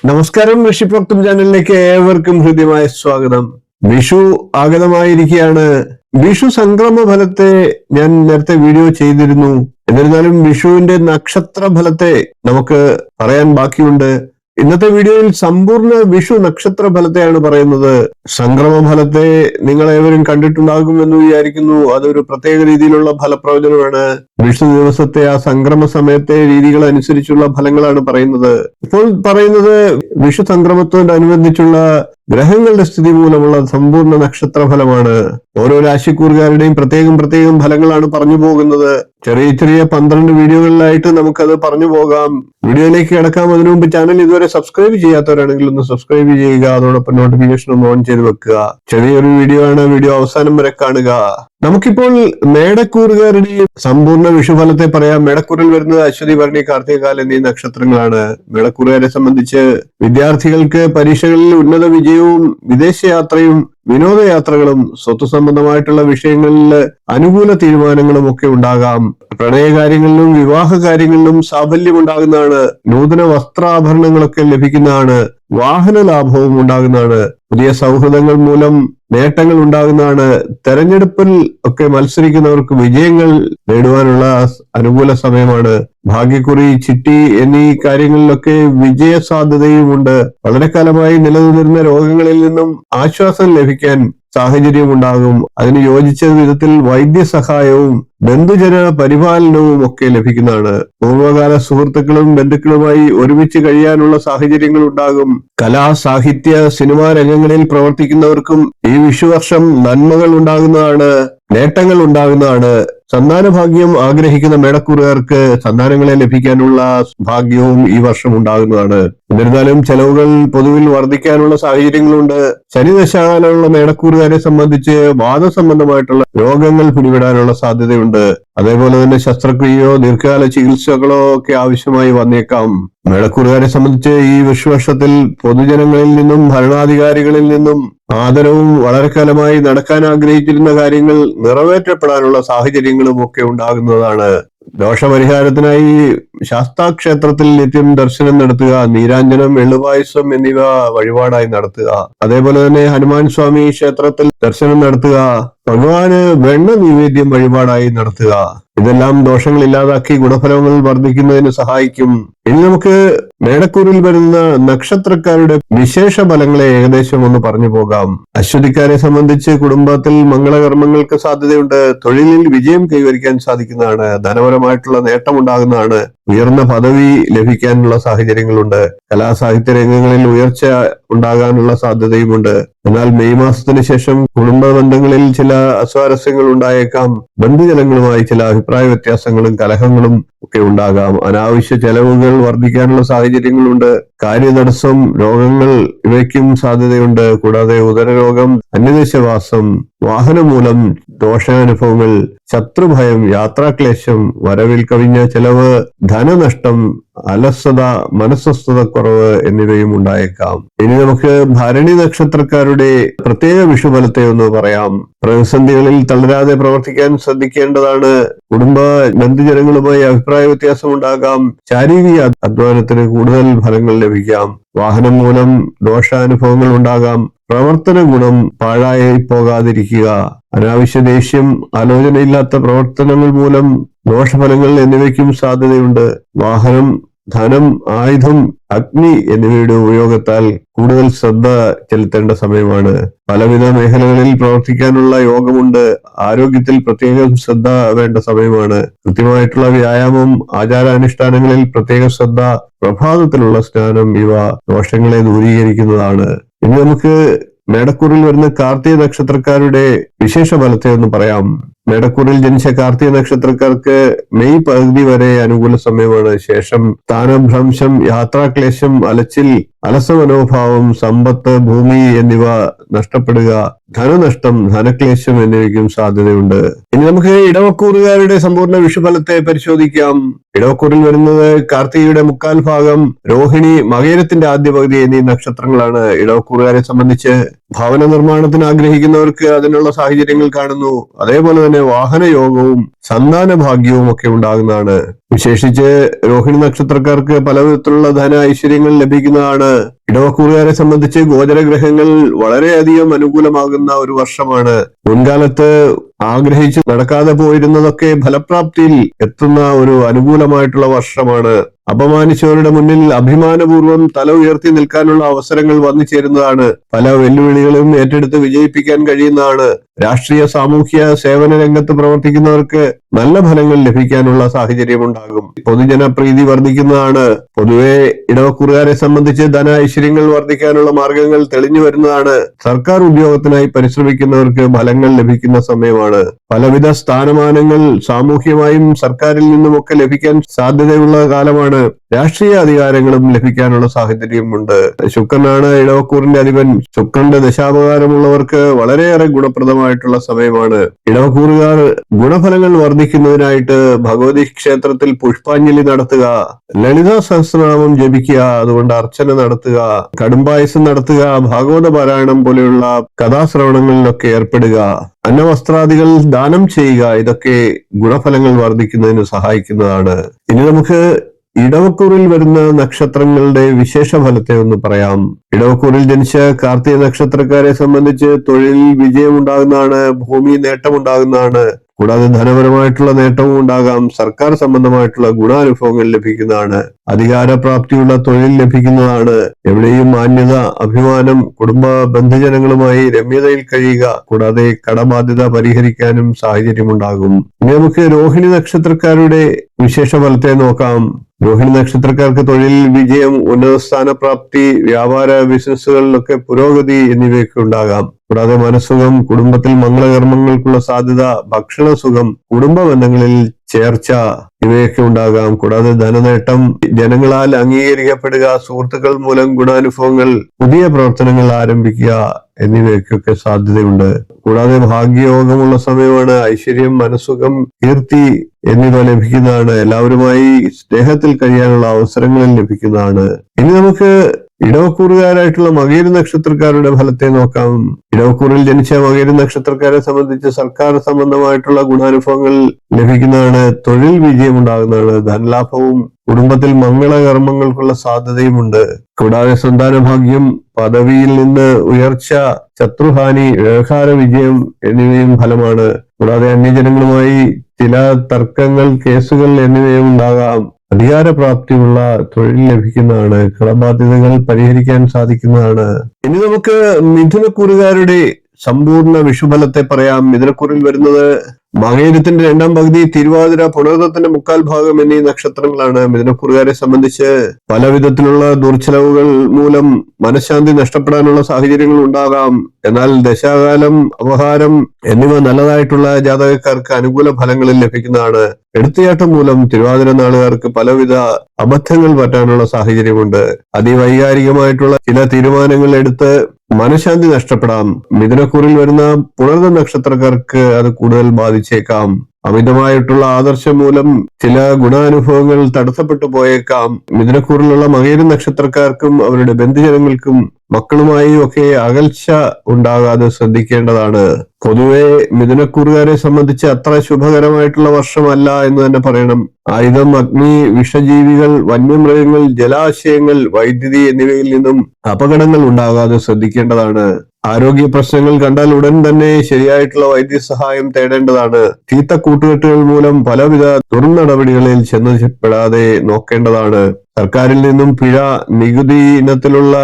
നമസ്കാരം, ഋഷിപ്രോക്തം ചാനലിലേക്ക് ഏവർക്കും ഹൃദ്യമായ സ്വാഗതം. വിഷു ആഗതമായിരിക്കുകയാണ്. വിഷു സംക്രമ ഫലത്തെ ഞാൻ നേരത്തെ വീഡിയോ ചെയ്തിരുന്നു. എന്നിരുന്നാലും വിഷുവിന്റെ നക്ഷത്ര ഫലത്തെ നമുക്ക് പറയാൻ ബാക്കിയുണ്ട്. ഇന്നത്തെ വീഡിയോയിൽ സമ്പൂർണ്ണ വിഷു നക്ഷത്ര ഫലത്തെയാണ് പറയുന്നത്. സംക്രമ ഫലത്തെ നിങ്ങൾ ഏവരും കണ്ടിട്ടുണ്ടാകുമെന്ന് വിചാരിക്കുന്നു. അതൊരു പ്രത്യേക രീതിയിലുള്ള ഫലപ്രവചനമാണ്. വിഷു ദിവസത്തെ ആ സംക്രമ സമയത്തെ രീതികൾ അനുസരിച്ചുള്ള ഫലങ്ങളാണ് പറയുന്നത്. ഇപ്പോൾ പറയുന്നത് വിഷു സംക്രമത്തോടനുബന്ധിച്ചുള്ള ഗ്രഹങ്ങളുടെ സ്ഥിതി മൂലമുള്ള സമ്പൂർണ്ണ നക്ഷത്ര ഫലമാണ്. ഓരോ രാശിക്കൂറുകാരുടെയും പ്രത്യേകം ഫലങ്ങളാണ് പറഞ്ഞു പോകുന്നത്. ചെറിയ 12 വീഡിയോകളിലായിട്ട് നമുക്കത് പറഞ്ഞു പോകാം. വീഡിയോയിലേക്ക് കിടക്കാം. അതിനു മുമ്പ് ചാനൽ ഇതുവരെ സബ്സ്ക്രൈബ് ചെയ്യാത്തവരാണെങ്കിൽ ഒന്ന് സബ്സ്ക്രൈബ് ചെയ്യുക. അതോടൊപ്പം നോട്ടിഫിക്കേഷൻ ഒന്ന് ഓൺ ചെയ്ത് വെക്കുക. ചെറിയൊരു വീഡിയോ ആണ്. വീഡിയോ അവസാനം വരെ കാണുക. നമുക്കിപ്പോൾ മേടക്കൂറുകാരുടെയും സമ്പൂർണ്ണ വിഷുഫലത്തെ പറയാം. മേടക്കൂറിൽ വരുന്നത് അശ്വതി, ഭരണി, കാർത്തികകാൽ എന്നീ നക്ഷത്രങ്ങളാണ്. മേടക്കൂറുകാരെ സംബന്ധിച്ച് വിദ്യാർത്ഥികൾക്ക് പരീക്ഷകളിൽ ഉന്നത വിജയവും വിദേശയാത്രയും വിനോദയാത്രകളും സ്വത്ത് സംബന്ധമായിട്ടുള്ള വിഷയങ്ങളിൽ അനുകൂല തീരുമാനങ്ങളും ഒക്കെ ഉണ്ടാകാം. പ്രണയകാര്യങ്ങളിലും വിവാഹ കാര്യങ്ങളിലും സാഫല്യം ഉണ്ടാകുന്നതാണ്. നൂതന വസ്ത്രാഭരണങ്ങളൊക്കെ ലഭിക്കുന്നതാണ്. വാഹന ലാഭവും ഉണ്ടാകുന്നതാണ്. പുതിയ സൗഹൃദങ്ങൾ മൂലം നേട്ടങ്ങൾ ഉണ്ടാകുന്നതാണ്. തെരഞ്ഞെടുപ്പിൽ ഒക്കെ മത്സരിക്കുന്നവർക്ക് വിജയങ്ങൾ നേടുവാനുള്ള അനുകൂല സമയമാണ്. ഭാഗ്യക്കുറി, ചിട്ടി എന്നീ കാര്യങ്ങളിലൊക്കെ വിജയ സാധ്യതയുമുണ്ട്. വളരെ കാലമായി നിലനിന്നിരുന്ന രോഗങ്ങളിൽ നിന്നും ആശ്വാസം ലഭിക്കാൻ സാഹചര്യം ഉണ്ടാകും. അതിന് യോജിച്ച വിധത്തിൽ വൈദ്യസഹായവും ബന്ധുജന പരിപാലനവും ഒക്കെ ലഭിക്കുന്നതാണ്. പൂർവ്വകാല സുഹൃത്തുക്കളും ബന്ധുക്കളുമായി ഒരുമിച്ച് കഴിയാനുള്ള സാഹചര്യങ്ങൾ ഉണ്ടാകും. കലാ, സാഹിത്യ, സിനിമാ രംഗങ്ങളിൽ പ്രവർത്തിക്കുന്നവർക്കും ഈ വിഷുവർഷം നന്മകൾ ഉണ്ടാകുന്നതാണ്. നേട്ടങ്ങൾ ഉണ്ടാകുന്നതാണ്. സന്താന ഭാഗ്യം ആഗ്രഹിക്കുന്ന മേടക്കൂറുകാർക്ക് സന്താനങ്ങളെ ലഭിക്കാനുള്ള ഭാഗ്യവും ഈ വർഷം ഉണ്ടാകുന്നതാണ്. എന്നിരുന്നാലും ചെലവുകൾ പൊതുവിൽ വർദ്ധിക്കാനുള്ള സാഹചര്യങ്ങളുണ്ട്. ശനിദശാകാലമുള്ള മേടക്കൂറുകാരെ സംബന്ധിച്ച് വാദസംബന്ധമായിട്ടുള്ള രോഗങ്ങൾ പിടിപെടാനുള്ള സാധ്യതയുണ്ട്. അതേപോലെ തന്നെ ശസ്ത്രക്രിയയോ ദീർഘകാല ചികിത്സകളോ ഒക്കെ ആവശ്യമായി വന്നേക്കാം. മേടക്കൂറുകാരെ സംബന്ധിച്ച് ഈ വിഷുവർഷത്തിൽ പൊതുജനങ്ങളിൽ നിന്നും ഭരണാധികാരികളിൽ നിന്നും ആദരവും വളരെ കാലമായി നടക്കാൻ ആഗ്രഹിച്ചിരുന്ന കാര്യങ്ങൾ നിറവേറ്റപ്പെടാനുള്ള സാഹചര്യങ്ങളും ഒക്കെ ഉണ്ടാകുന്നതാണ്. ദോഷപരിഹാരത്തിനായി ശാസ്താക്ഷേത്രത്തിൽ നിത്യം ദർശനം നടത്തുക, നീരാഞ്ജനം, എള്ളുപായസം എന്നിവ വഴിപാടായി നടത്തുക. അതേപോലെ തന്നെ ഹനുമാൻ സ്വാമി ക്ഷേത്രത്തിൽ ദർശനം നടത്തുക, ഭഗവാന് വെണ്ണ നിവേദ്യം വഴിപാടായി നടത്തുക. ഇതെല്ലാം ദോഷങ്ങൾ ഇല്ലാതാക്കി ഗുണഫലങ്ങൾ വർദ്ധിക്കുന്നതിന് സഹായിക്കും. ഇനി നമുക്ക് മേടക്കൂറിൽ വരുന്ന നക്ഷത്രക്കാരുടെ വിശേഷ ഫലങ്ങളെ ഏകദേശം ഒന്ന് പറഞ്ഞു പോകാം. അശ്വതിക്കാരെ സംബന്ധിച്ച് കുടുംബത്തിൽ മംഗളകർമ്മങ്ങൾക്ക് സാധ്യതയുണ്ട്. തൊഴിലിൽ വിജയം കൈവരിക്കാൻ സാധിക്കുന്നതാണ്. ധനപരമായിട്ടുള്ള നേട്ടം ഉണ്ടാകുന്നതാണ്. ഉയർന്ന പദവി ലഭിക്കാനുള്ള സാഹചര്യങ്ങളുണ്ട്. കലാസാഹിത്യ രംഗങ്ങളിൽ ഉയർച്ച ഉണ്ടാകാനുള്ള സാധ്യതയുമുണ്ട്. എന്നാൽ മെയ് മാസത്തിന് ശേഷം കുടുംബ ബന്ധങ്ങളിൽ ചില അസ്വാരസ്യങ്ങൾ ഉണ്ടായേക്കാം. ബന്ധുജനങ്ങളുമായി ചില അഭിപ്രായ വ്യത്യാസങ്ങളും കലഹങ്ങളും ഒക്കെ ഉണ്ടാകാം. അനാവശ്യ ചെലവുകൾ വർദ്ധിക്കാനുള്ള സാഹചര്യങ്ങളുണ്ട്. കാര്യതടസ്സം, രോഗങ്ങൾ ഇവയ്ക്കും സാധ്യതയുണ്ട്. കൂടാതെ ഉദരരോഗം, അന്യദേശവാസം, വാഹനം മൂലം ദോഷാനുഭവങ്ങൾ, ശത്രുഭയം, യാത്രാക്ലേശം, വരവിൽ കവിഞ്ഞ ചെലവ്, ധനനഷ്ടം, അലസത, മനസ്വസ്ഥതക്കുറവ് എന്നിവയും ഉണ്ടായേക്കാം. ഇനി നമുക്ക് ഭരണി നക്ഷത്രക്കാരുടെ പ്രത്യേക വിഷുഫലത്തെ ഒന്ന് പറയാം. പ്രതിസന്ധികളിൽ തളരാതെ പ്രവർത്തിക്കാൻ ശ്രദ്ധിക്കേണ്ടതാണ്. കുടുംബ ബന്ധുജനങ്ങളുമായി അഭിപ്രായ വ്യത്യാസം ഉണ്ടാകാം. ശാരീരിക അധ്വാനത്തിന് കൂടുതൽ ഫലങ്ങൾ ലഭിക്കാം. വാഹനം മൂലം ദോഷാനുഭവങ്ങൾ ഉണ്ടാകാം. പ്രവർത്തന ഗുണം പാഴായി പോകാതിരിക്കുക. അനാവശ്യ ദേഷ്യം, ആലോചനയില്ലാത്ത പ്രവർത്തനങ്ങൾ മൂലം ദോഷഫലങ്ങൾ എന്നിവയ്ക്കും സാധ്യതയുണ്ട്. വാഹനം, ധനം, ആയുധം, അഗ്നി എന്നിവയുടെ ഉപയോഗത്താൽ കൂടുതൽ ശ്രദ്ധ ചെലുത്തേണ്ട സമയമാണ്. പലവിധ മേഖലകളിൽ പ്രവർത്തിക്കാനുള്ള യോഗമുണ്ട്. ആരോഗ്യത്തിൽ പ്രത്യേകം ശ്രദ്ധ വേണ്ട സമയമാണ്. കൃത്യമായിട്ടുള്ള വ്യായാമം, ആചാരാനുഷ്ഠാനങ്ങളിൽ പ്രത്യേക ശ്രദ്ധ, പ്രഭാതത്തിലുള്ള സ്നാനം ഇവ ദോഷങ്ങളെ ദൂരീകരിക്കുന്നതാണ്. ഇനി നമുക്ക് മേടക്കൂറിൽ വരുന്ന കാർത്തിക നക്ഷത്രക്കാരുടെ വിശേഷ ഫലത്തെ ഒന്ന് പറയാം. മേടക്കൂറിൽ ജനിച്ച കാർത്തിക നക്ഷത്രക്കാർക്ക് മെയ് പകുതി വരെ അനുകൂല സമയമാണ്. ശേഷം സ്ഥാനഭ്രംശം, യാത്രാക്ലേശം, അലച്ചിൽ, അലസമനോഭാവം, സമ്പത്ത്, ഭൂമി എന്നിവ നഷ്ടപ്പെടുക, ധനനഷ്ടം, ധനക്ലേശം എന്നിവയ്ക്കും സാധ്യതയുണ്ട്. ഇനി നമുക്ക് ഇടവക്കൂറുകാരുടെ സമ്പൂർണ്ണ വിഷുഫലത്തെ പരിശോധിക്കാം. ഇടവക്കൂറിൽ വരുന്നത് കാർത്തികയുടെ മുക്കാൽ ഭാഗം, രോഹിണി, മകയിരത്തിന്റെ ആദ്യ പകുതി എന്നീ നക്ഷത്രങ്ങളാണ്. ഇടവക്കൂറുകാരെ സംബന്ധിച്ച് ഭവന നിർമ്മാണത്തിന് ആഗ്രഹിക്കുന്നവർക്ക് അതിനുള്ള സാഹചര്യങ്ങൾ കാണുന്നു. അതേപോലെ തന്നെ വാഹന യോഗവും സന്താന ഭാഗ്യവും ഒക്കെ ഉണ്ടാകുന്നതാണ്. വിശേഷിച്ച് രോഹിണി നക്ഷത്രക്കാർക്ക് പല വിധത്തിലുള്ള ധന ഐശ്വര്യങ്ങൾ ലഭിക്കുന്നതാണ്. ഇടവക്കൂറുകാരെ സംബന്ധിച്ച് ഗോചരഗ്രഹങ്ങൾ വളരെയധികം അനുകൂലമാകുന്ന ഒരു വർഷമാണ്. മുൻകാലത്ത് ആഗ്രഹിച്ച് നടക്കാതെ പോയിരുന്നതൊക്കെ ഫലപ്രാപ്തിയിൽ എത്തുന്ന ഒരു അനുകൂലമായിട്ടുള്ള വർഷമാണ്. അപമാനിച്ചവരുടെ മുന്നിൽ അഭിമാനപൂർവ്വം തല ഉയർത്തി നിൽക്കാനുള്ള അവസരങ്ങൾ വന്നു ചേരുന്നതാണ്. പല വെല്ലുവിളികളും ഏറ്റെടുത്ത് വിജയിപ്പിക്കാൻ കഴിയുന്നതാണ്. രാഷ്ട്രീയ സാമൂഹ്യ സേവന രംഗത്ത് പ്രവർത്തിക്കുന്നവർക്ക് നല്ല ഫലങ്ങൾ ലഭിക്കാനുള്ള സാഹചര്യം ഉണ്ടാകും. പൊതുജനപ്രീതി വർദ്ധിക്കുന്നതാണ്. പൊതുവെ ഇടവക്കൂറുകാരെ സംബന്ധിച്ച് ധന ഐശ്വര്യങ്ങൾ വർദ്ധിക്കാനുള്ള മാർഗങ്ങൾ തെളിഞ്ഞു വരുന്നതാണ്. സർക്കാർ ഉദ്യോഗത്തിനായി പരിശ്രമിക്കുന്നവർക്ക് ഫലങ്ങൾ ലഭിക്കുന്ന സമയമാണ്. പലവിധ സ്ഥാനമാനങ്ങൾ സാമൂഹ്യമായും സർക്കാരിൽ നിന്നുമൊക്കെ ലഭിക്കാൻ സാധ്യതയുള്ള കാലമാണ്. രാഷ്ട്രീയ അധികാരങ്ങളും ലഭിക്കാനുള്ള സാഹചര്യമുണ്ട്. ശുക്രനാണ് ഇടവക്കൂറിന്റെ അധിപൻ. ശുക്രന്റെ ദശാപകാരമുള്ളവർക്ക് വളരെയേറെ ഗുണപ്രദമായിട്ടുള്ള സമയമാണ്. ഇടവക്കൂറുകാർ ഗുണഫലങ്ങൾ വർദ്ധിക്കുന്നതിനായിട്ട് ഭഗവതി ക്ഷേത്രത്തിൽ പുഷ്പാഞ്ജലി നടത്തുക, ലളിതാ സഹസ്രനാമം ജപിക്കുക, അതുകൊണ്ട് അർച്ചന നടത്തുക, കടുംപായസം നടത്തുക, ഭാഗവത പാരായണം പോലെയുള്ള കഥാശ്രവണങ്ങളിലൊക്കെ ഏർപ്പെടുക, അന്നവസ്ത്രാദികൾ ദാനം ചെയ്യുക. ഇതൊക്കെ ഗുണഫലങ്ങൾ വർദ്ധിക്കുന്നതിന് സഹായിക്കുന്നതാണ്. ഇനി നമുക്ക് ഇടവക്കൂറിൽ വരുന്ന നക്ഷത്രങ്ങളുടെ വിശേഷ ഫലത്തെ ഒന്ന് പറയാം. ഇടവക്കൂറിൽ ജനിച്ച കാർത്തിക നക്ഷത്രക്കാരെ സംബന്ധിച്ച് തൊഴിൽ വിജയം ഉണ്ടാകുന്നതാണ്, ഭൂമി നേട്ടമുണ്ടാകുന്നതാണ്. കൂടാതെ ധനപരമായിട്ടുള്ള നേട്ടവും ഉണ്ടാകാം. സർക്കാർ സംബന്ധമായിട്ടുള്ള ഗുണാനുഭവങ്ങൾ ലഭിക്കുന്നതാണ്. അധികാരപ്രാപ്തിയുള്ള തൊഴിൽ ലഭിക്കുന്നതാണ്. എവിടെയും മാന്യത, അഭിമാനം, കുടുംബ ബന്ധുജനങ്ങളുമായി രമ്യതയിൽ കഴിയുക. കൂടാതെ കടബാധ്യത പരിഹരിക്കാനും സാഹചര്യമുണ്ടാകും. ഇനി നമുക്ക് രോഹിണി നക്ഷത്രക്കാരുടെ വിശേഷ ഫലത്തെ നോക്കാം. രോഹിണി നക്ഷത്രക്കാർക്ക് തൊഴിൽ വിജയം, ഉന്നത സ്ഥാനപ്രാപ്തി, വ്യാപാര ബിസിനസ്സുകളിലൊക്കെ പുരോഗതി എന്നിവയൊക്കെ ഉണ്ടാകാം. കൂടാതെ മനസ്സുഖം, കുടുംബത്തിൽ മംഗളകർമ്മങ്ങൾക്കുള്ള സാധ്യത, ഭക്ഷണസുഖം, കുടുംബ ബന്ധങ്ങളിൽ ചേർച്ച ഇവയൊക്കെ ഉണ്ടാകാം. കൂടാതെ ധനനേട്ടം, ജനങ്ങളാൽ അംഗീകരിക്കപ്പെടുക, സുഹൃത്തുക്കൾ മൂലം ഗുണാനുഭവങ്ങൾ, പുതിയ പ്രവർത്തനങ്ങൾ ആരംഭിക്കുക എന്നിവയ്ക്കൊക്കെ സാധ്യതയുണ്ട്. കൂടാതെ ഭാഗ്യയോഗമുള്ള സമയമാണ്. ഐശ്വര്യം, മനസ്സുഖം, കീർത്തി എന്നിവ ലഭിക്കുന്നതാണ്. എല്ലാവരുമായി സ്നേഹത്തിൽ കഴിയാനുള്ള അവസരങ്ങളും ലഭിക്കുന്നതാണ്. ഇനി നമുക്ക് ഇടവക്കൂറുകാരായിട്ടുള്ള മകയിര നക്ഷത്രക്കാരുടെ ഫലത്തെ നോക്കാം. ഇടവക്കൂറിൽ ജനിച്ച മകയിര നക്ഷത്രക്കാരെ സംബന്ധിച്ച് സർക്കാർ സംബന്ധമായിട്ടുള്ള ഗുണാനുഭവങ്ങൾ ലഭിക്കുന്നതാണ്. തൊഴിൽ വിജയം ഉണ്ടാകുന്നതാണ്. ധനലാഭവും കുടുംബത്തിൽ മംഗളകർമ്മങ്ങൾക്കുള്ള സാധ്യതയുമുണ്ട്. കൂടാതെ സന്താനഭാഗ്യം, പദവിയിൽ നിന്ന് ഉയർച്ച, ശത്രുഹാനി, വ്യവഹാര വിജയം എന്നിവയും ഫലമാണ്. കൂടാതെ അന്യജനങ്ങളുമായി ചില തർക്കങ്ങൾ, കേസുകൾ എന്നിവയും ഉണ്ടാകാം. അധികാരപ്രാപ്തിയുള്ള തൊഴിൽ ലഭിക്കുന്നതാണ്. കടബാധ്യതകൾ പരിഹരിക്കാൻ സാധിക്കുന്നതാണ്. ഇനി നമുക്ക് മിഥുനക്കൂറുകാരുടെ സമ്പൂർണ്ണ വിഷുഫലത്തെ പറയാം. മിഥുനക്കൂറിൽ വരുന്നത് മകയിരത്തിന്റെ രണ്ടാം പകുതി, തിരുവാതിര, പുണർദത്തിന്റെ മുക്കാൽ ഭാഗം എന്നീ നക്ഷത്രങ്ങളാണ്. മിഥുനക്കൂറുകാരെ സംബന്ധിച്ച് പല വിധത്തിലുള്ള ദുർച്ചെലവുകൾ മൂലം മനഃശാന്തി നഷ്ടപ്പെടാനുള്ള സാഹചര്യങ്ങൾ ഉണ്ടാകാം. എന്നാൽ ദശാകാലം, അപഹാരം എന്നിവ നല്ലതായിട്ടുള്ള ജാതകക്കാർക്ക് അനുകൂല ഫലങ്ങളിൽ ലഭിക്കുന്നതാണ്. എടുത്തുചാട്ടം മൂലം തിരുവാതിര നാളുകാർക്ക് പലവിധ അബദ്ധങ്ങൾ പറ്റാനുള്ള സാഹചര്യമുണ്ട്. അതിവൈകാരികമായിട്ടുള്ള ചില തീരുമാനങ്ങൾ എടുത്ത് മനഃശാന്തി നഷ്ടപ്പെടാം. മിഥുനക്കൂറിൽ വരുന്ന പുണർദ നക്ഷത്രക്കാർക്ക് അത് കൂടുതൽ ബാധിച്ചേക്കാം. അമിതമായിട്ടുള്ള ആദർശം മൂലം ചില ഗുണാനുഭവങ്ങൾ തടസ്സപ്പെട്ടു പോയേക്കാം. മിഥുനക്കൂറിലുള്ള മകയിര നക്ഷത്രക്കാർക്കും അവരുടെ ബന്ധുജനങ്ങൾക്കും മക്കളുമായി ഒക്കെ അകൽച്ച ഉണ്ടാകാതെ ശ്രദ്ധിക്കേണ്ടതാണ്. പൊതുവെ മിഥുനക്കൂറുകാരെ സംബന്ധിച്ച് അത്ര ശുഭകരമായിട്ടുള്ള വർഷമല്ല എന്ന് തന്നെ പറയണം. ആയുധം, അഗ്നി, വിഷജീവികൾ, വന്യമൃഗങ്ങൾ, ജലാശയങ്ങൾ, വൈദ്യുതി എന്നിവയിൽ നിന്നും അപകടങ്ങൾ ഉണ്ടാകാതെ ശ്രദ്ധിക്കേണ്ടതാണ്. ആരോഗ്യ പ്രശ്നങ്ങൾ കണ്ടാൽ ഉടൻ തന്നെ ശരിയായിട്ടുള്ള വൈദ്യസഹായം തേടേണ്ടതാണ്. ചീത്ത കൂട്ടുകെട്ടുകൾ മൂലം പലവിധ ദുർനടപടികളിൽ ചെന്നപ്പെടാതെ നോക്കേണ്ടതാണ്. സർക്കാരിൽ നിന്നും പിഴ, നികുതി ഇനത്തിലുള്ള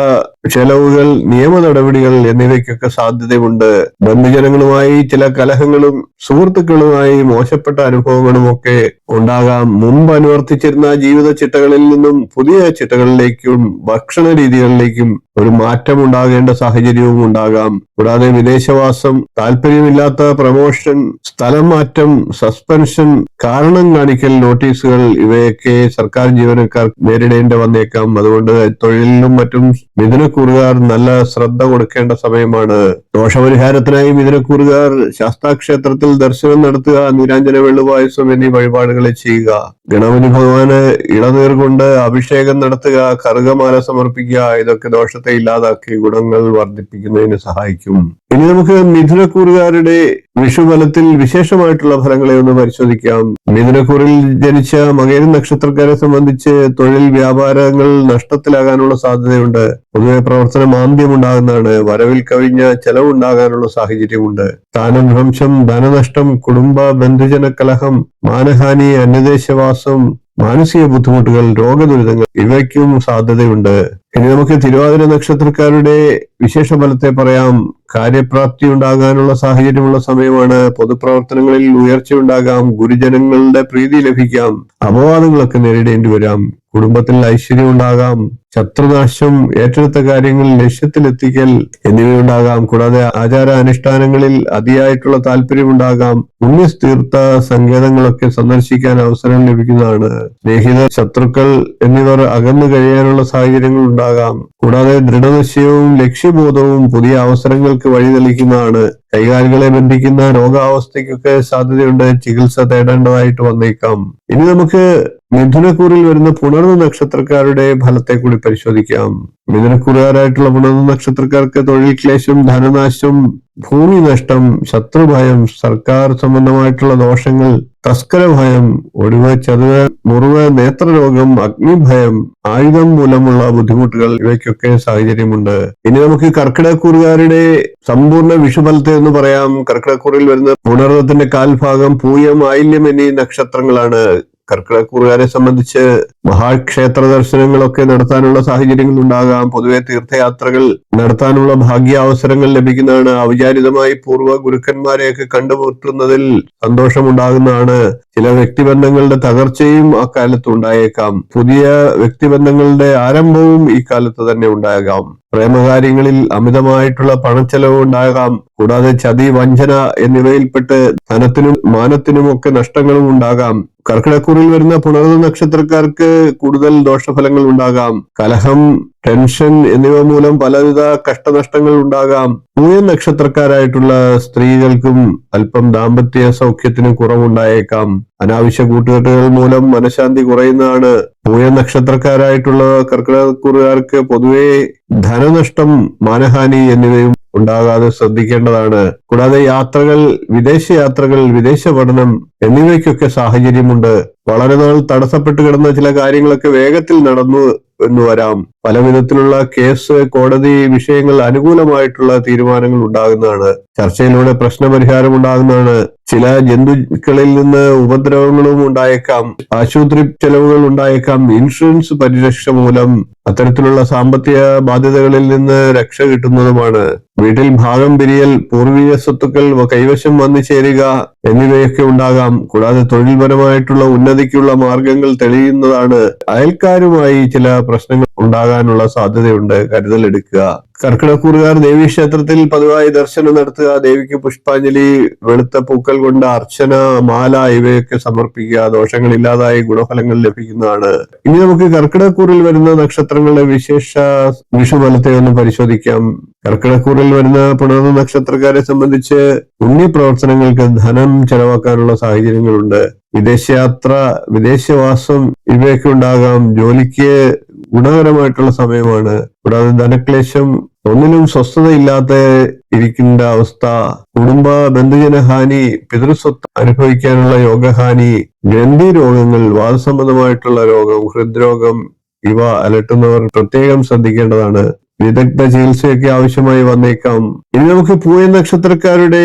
ചെലവുകൾ, നിയമ നടപടികൾ എന്നിവയ്ക്കൊക്കെ സാധ്യതയുണ്ട്. ബന്ധുജനങ്ങളുമായി ചില കലഹങ്ങളും സുഹൃത്തുക്കളുമായി മോശപ്പെട്ട അനുഭവങ്ങളും ഒക്കെ ഉണ്ടാകാം. മുമ്പ് അനുവർത്തിച്ചിരുന്ന ജീവിത ചിട്ടകളിൽ നിന്നും പുതിയ ചിട്ടകളിലേക്കും ഭക്ഷണ രീതികളിലേക്കും ഒരു മാറ്റം ഉണ്ടാകേണ്ട സാഹചര്യവും ഉണ്ടാകാം. കൂടാതെ വിദേശവാസം, താല്പര്യമില്ലാത്ത പ്രമോഷൻ, സ്ഥലം മാറ്റം, സസ്പെൻഷൻ, കാരണം കാണിക്കൽ നോട്ടീസുകൾ ഇവയൊക്കെ സർക്കാർ ജീവനക്കാർ നേരിടേണ്ടി വന്നേക്കാം. അതുകൊണ്ട് തൊഴിലിനും മറ്റും മിഥുനക്കൂറുകാർ നല്ല ശ്രദ്ധ കൊടുക്കേണ്ട സമയമാണ്. ദോഷപരിഹാരത്തിനായി മിഥുനക്കൂറുകാർ ശാസ്താക്ഷേത്രത്തിൽ ദർശനം നടത്തുക, നീരാഞ്ജന വെള്ളുപായസം എന്നീ വഴിപാടുകൾ ചെയ്യുക. ഗണപതി ഭഗവാന് ഇളനീർ കൊണ്ട് അഭിഷേകം നടത്തുക, കറുകമാല സമർപ്പിക്കുക. ഇതൊക്കെ ദോഷത്തെ ഇല്ലാതാക്കി ഗുണങ്ങൾ വർദ്ധിപ്പിക്കുന്നതിന് സഹായിക്കും. ഇനി നമുക്ക് മിഥുനക്കൂറുകാരുടെ വിഷുഫലത്തിൽ വിശേഷമായിട്ടുള്ള ഫലങ്ങളെ ഒന്ന് പരിശോധിക്കാം. മിഥുനക്കൂറിൽ ജനിച്ച മകയിരം നക്ഷത്രക്കാരെ സംബന്ധിച്ച് തൊഴിൽ വ്യാപാരങ്ങൾ നഷ്ടത്തിലാകാനുള്ള സാധ്യതയുണ്ട്. പൊതുവെ പ്രവർത്തന മാന്ദ്യം ഉണ്ടാകുന്നതാണ്. വരവിൽ കവിഞ്ഞ ചെലവുണ്ടാകാനുള്ള സാഹചര്യമുണ്ട്. സ്ഥാനഭ്രംശം, ധനനഷ്ടം, കുടുംബ ബന്ധുജന കലഹം, മാനഹാനി, അന്യദേശവാസം, മാനസിക ബുദ്ധിമുട്ടുകൾ, രോഗദുരിതങ്ങൾ ഇവയ്ക്കും സാധ്യതയുണ്ട്. ഇനി നമുക്ക് തിരുവാതിര നക്ഷത്രക്കാരുടെ വിശേഷ ഫലത്തെ പറയാം. കാര്യപ്രാപ്തി ഉണ്ടാകാനുള്ള സാഹചര്യമുള്ള സമയമാണ്. പൊതുപ്രവർത്തനങ്ങളിൽ ഉയർച്ചയുണ്ടാകാം. ഗുരുജനങ്ങളുടെ പ്രീതി ലഭിക്കാം. അപവാദങ്ങളൊക്കെ നേരിടേണ്ടി വരാം. കുടുംബത്തിൽ ഐശ്വര്യം ഉണ്ടാകാം. ശത്രുനാശം, ഏറ്റെടുത്ത കാര്യങ്ങൾ ലക്ഷ്യത്തിലെത്തിക്കൽ എന്നിവയുണ്ടാകാം. കൂടാതെ ആചാര അനുഷ്ഠാനങ്ങളിൽ അതിയായിട്ടുള്ള താല്പര്യമുണ്ടാകാം. പുണ്യതീർത്ഥ സങ്കേതങ്ങളൊക്കെ സന്ദർശിക്കാൻ അവസരം ലഭിക്കുന്നതാണ്. സ്നേഹിതർ, ശത്രുക്കൾ എന്നിവർ അകന്നു കഴിയാനുള്ള സാഹചര്യങ്ങൾ ഉണ്ടാകാം. കൂടാതെ ദൃഢനിശ്ചയവും ലക്ഷ്യബോധവും പുതിയ അവസരങ്ങൾക്ക് വഴിതെളിക്കുന്നതാണ്. കൈകാലുകളെ ബന്ധിക്കുന്ന രോഗാവസ്ഥയ്ക്കൊക്കെ സാധ്യതയുണ്ട്. ചികിത്സ തേടേണ്ടതായിട്ട് വന്നേക്കാം. ഇനി നമുക്ക് മിഥുനക്കൂറിൽ വരുന്ന പുണർന്ന നക്ഷത്രക്കാരുടെ ഫലത്തെ കൂടി പരിശോധിക്കാം. മിഥുനക്കൂറുകാരായിട്ടുള്ള പുണർന്ന നക്ഷത്രക്കാർക്ക് തൊഴിൽ ക്ലേശം, ധനനാശം, ഭൂമി നഷ്ടം, ശത്രുഭയം, സർക്കാർ സംബന്ധമായിട്ടുള്ള ദോഷങ്ങൾ, തസ്കര ഭയം, ഒടിവ്, ചതുവ്, മുറിവ്, നേത്രരോഗം, അഗ്നിഭയം, ആയുധം മൂലമുള്ള ബുദ്ധിമുട്ടുകൾ ഇവയ്ക്കൊക്കെ സാഹചര്യമുണ്ട്. ഇനി നമുക്ക് കർക്കിടകക്കൂറുകാരുടെ സമ്പൂർണ്ണ വിഷുഫലത്തെ എന്ന് പറയാം. കർക്കിടകക്കൂറിൽ വരുന്ന പുണർന്നത്തിന്റെ കാൽഭാഗം, പൂയം, ആയില്യം എന്നീ നക്ഷത്രങ്ങളാണ്. കർക്കിടകക്കൂറുകാരെ സംബന്ധിച്ച് മഹാക്ഷേത്ര ദർശനങ്ങളൊക്കെ നടത്താനുള്ള സാഹചര്യങ്ങൾ ഉണ്ടാകാം. പൊതുവെ തീർത്ഥയാത്രകൾ നടത്താനുള്ള ഭാഗ്യാവസരങ്ങൾ ലഭിക്കുന്നതാണ്. ഔചാരിതമായി പൂർവ്വ ഗുരുക്കന്മാരെയൊക്കെ കണ്ടുമുട്ടുന്നതിൽ സന്തോഷമുണ്ടാകുന്നതാണ്. ചില വ്യക്തിബന്ധങ്ങളുടെ തകർച്ചയും അക്കാലത്ത് ഉണ്ടായേക്കാം. പുതിയ വ്യക്തിബന്ധങ്ങളുടെ ആരംഭവും ഈ കാലത്ത് തന്നെ ഉണ്ടാകാം. പ്രേമകാര്യങ്ങളിൽ അമിതമായിട്ടുള്ള പണച്ചെലവ് ഉണ്ടാകാം. കൂടാതെ ചതി, വഞ്ചന എന്നിവയിൽപ്പെട്ട് ധനത്തിനും മാനത്തിനുമൊക്കെ നഷ്ടങ്ങളും ഉണ്ടാകാം. കർക്കിടക്കൂറിൽ വരുന്ന പുണർന്ന നക്ഷത്രക്കാർക്ക് കൂടുതൽ ദോഷഫലങ്ങൾ ഉണ്ടാകാം. കലഹം, ടെൻഷൻ എന്നിവ മൂലം പലവിധ കഷ്ടനഷ്ടങ്ങൾ ഉണ്ടാകാം. പൂയം നക്ഷത്രക്കാരായിട്ടുള്ള സ്ത്രീകൾക്കും അല്പം ദാമ്പത്യ സൗഖ്യത്തിന് കുറവുണ്ടായേക്കാം. അനാവശ്യ കൂട്ടുകെട്ടുകൾ മൂലം മനഃശാന്തി കുറയുന്നതാണ്. പൂയം നക്ഷത്രക്കാരായിട്ടുള്ള കർക്കിടകക്കൂറുകാർക്ക് പൊതുവെ ധനനഷ്ടം, മാനഹാനി എന്നിവയും ഉണ്ടാകാതെ ശ്രദ്ധിക്കേണ്ടതാണ്. കൂടാതെ യാത്രകൾ, വിദേശയാത്രകൾ, വിദേശ പഠനം എന്നിവയ്ക്കൊക്കെ സാഹചര്യമുണ്ട്. വളരെ നാൾ തടസ്സപ്പെട്ട് കിടന്ന ചില കാര്യങ്ങളൊക്കെ വേഗത്തിൽ നടന്നു എന്ന് വരാം. പല വിധത്തിലുള്ള കേസ്, കോടതി വിഷയങ്ങൾ അനുകൂലമായിട്ടുള്ള തീരുമാനങ്ങൾ ഉണ്ടാകുന്നതാണ്. ചർച്ചയിലൂടെ പ്രശ്നപരിഹാരം ഉണ്ടാകുന്നതാണ്. ചില ജന്തുക്കളിൽ നിന്ന് ഉപദ്രവങ്ങളും ഉണ്ടായേക്കാം. ആശുപത്രി ചെലവുകൾ ഉണ്ടായേക്കാം. ഇൻഷുറൻസ് പരിരക്ഷ മൂലം അത്തരത്തിലുള്ള സാമ്പത്തിക ബാധ്യതകളിൽ നിന്ന് രക്ഷ കിട്ടുന്നതുമാണ്. വീട്ടിൽ ഭാഗം പിരിയൽ, പൂർവീയ സ്വത്തുക്കൾ കൈവശം വന്നു ചേരുക എന്നിവയൊക്കെ ഉണ്ടാകാം. കൂടാതെ തൊഴിൽപരമായിട്ടുള്ള ഉന്നതിക്കുള്ള മാർഗങ്ങൾ തെളിയുന്നതാണ്. അയൽക്കാരുമായി ചില പ്രശ്നങ്ങൾ ഉണ്ടാകാനുള്ള സാധ്യതയുണ്ട്. കരുതലെടുക്കുക. കർക്കിടക്കൂറുകാർ ദേവീക്ഷേത്രത്തിൽ പതിവായി ദർശനം നടത്തുക. ദേവിക്ക് പുഷ്പാഞ്ജലി, വെളുത്ത പൂക്കൾ കൊണ്ട് അർച്ചന, മാല ഇവയൊക്കെ സമർപ്പിക്കുക. ദോഷങ്ങളില്ലാതായി ഗുണഫലങ്ങൾ ലഭിക്കുന്നതാണ്. ഇനി നമുക്ക് കർക്കിടക്കൂറിൽ വരുന്ന നക്ഷത്രങ്ങളുടെ വിശേഷ വിഷുഫലത്തെ ഒന്ന് പരിശോധിക്കാം. കർക്കിടക്കൂറിൽ വരുന്ന പുണർന്ന നക്ഷത്രക്കാരെ സംബന്ധിച്ച് പുണ്യപ്രവർത്തനങ്ങൾക്ക് ധനം ചെലവാക്കാനുള്ള സാഹചര്യങ്ങളുണ്ട്. വിദേശയാത്ര, വിദേശവാസം ഇവയൊക്കെ ഉണ്ടാകാം. ജോലിക്ക് ഗുണകരമായിട്ടുള്ള സമയമാണ്. കൂടാതെ ധനക്ലേശം, ഒന്നിനും സ്വസ്ഥതയില്ലാത്ത ഇരിക്കേണ്ട അവസ്ഥ, കുടുംബ ബന്ധുജനഹാനി, പിതൃസ്വത്ത് അനുഭവിക്കാനുള്ള യോഗഹാനി, ഗ്രന്ഥി രോഗങ്ങൾ, വാദസംബന്ധമായിട്ടുള്ള രോഗം, ഹൃദ്രോഗം ഇവ അലട്ടുന്നവർ പ്രത്യേകം ശ്രദ്ധിക്കേണ്ടതാണ്. വിദഗ്ധ ചികിത്സയൊക്കെ ആവശ്യമായി വന്നേക്കാം. ഇനി നമുക്ക് പൂയം നക്ഷത്രക്കാരുടെ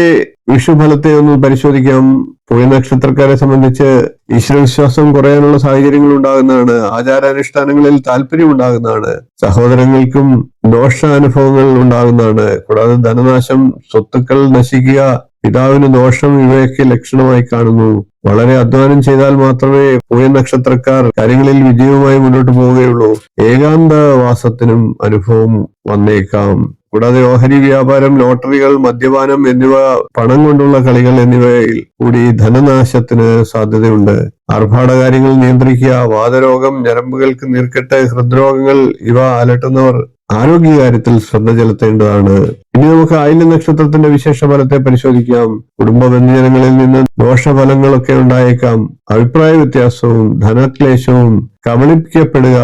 വിഷുഫലത്തെ ഒന്ന് പരിശോധിക്കാം. പൂയം നക്ഷത്രക്കാരെ സംബന്ധിച്ച് ഈശ്വരവിശ്വാസം കുറയാനുള്ള സാഹചര്യങ്ങൾ ഉണ്ടാകുന്നതാണ്. ആചാരാനുഷ്ഠാനങ്ങളിൽ താല്പര്യം ഉണ്ടാകുന്നതാണ്. സഹോദരങ്ങൾക്കും ദോഷാനുഭവങ്ങൾ ഉണ്ടാകുന്നതാണ്. കൂടാതെ ധനനാശം, സ്വത്തുക്കൾ നശിക്കുക, പിതാവിന് ദോഷം ഇവയൊക്കെ ലക്ഷണമായി കാണുന്നു. വളരെ അധ്വാനം ചെയ്താൽ മാത്രമേ പൂയം നക്ഷത്രക്കാർ കാര്യങ്ങളിൽ വിജയവുമായി മുന്നോട്ട് പോവുകയുള്ളൂ. ഏകാന്തവാസത്തിനും അനുഭവം വന്നേക്കാം. കൂടാതെ ഓഹരി വ്യാപാരം, ലോട്ടറികൾ, മദ്യപാനം എന്നിവ, പണം കൊണ്ടുള്ള കളികൾ എന്നിവയിൽ കൂടി ധനനാശത്തിന് സാധ്യതയുണ്ട്. ആർഭാടകാര്യങ്ങൾ നിയന്ത്രിക്കുക. വാതരോഗം, ഞരമ്പുകൾക്ക് നീർക്കെട്ട്, ഹൃദ്രോഗങ്ങൾ ഇവ അലട്ടുന്നവർ ആരോഗ്യകാര്യത്തിൽ ശ്രദ്ധ ചെലുത്തേണ്ടതാണ്. ഇനി നമുക്ക് ആയില്യം നക്ഷത്രത്തിന്റെ വിശേഷ ഫലത്തെ പരിശോധിക്കാം. കുടുംബ ബന്ധുജനങ്ങളിൽ നിന്ന് ദോഷഫലങ്ങളൊക്കെ ഉണ്ടായേക്കാം. അഭിപ്രായ വ്യത്യാസവും ധനക്ലേശവും, കബളിപ്പിക്കപ്പെടുക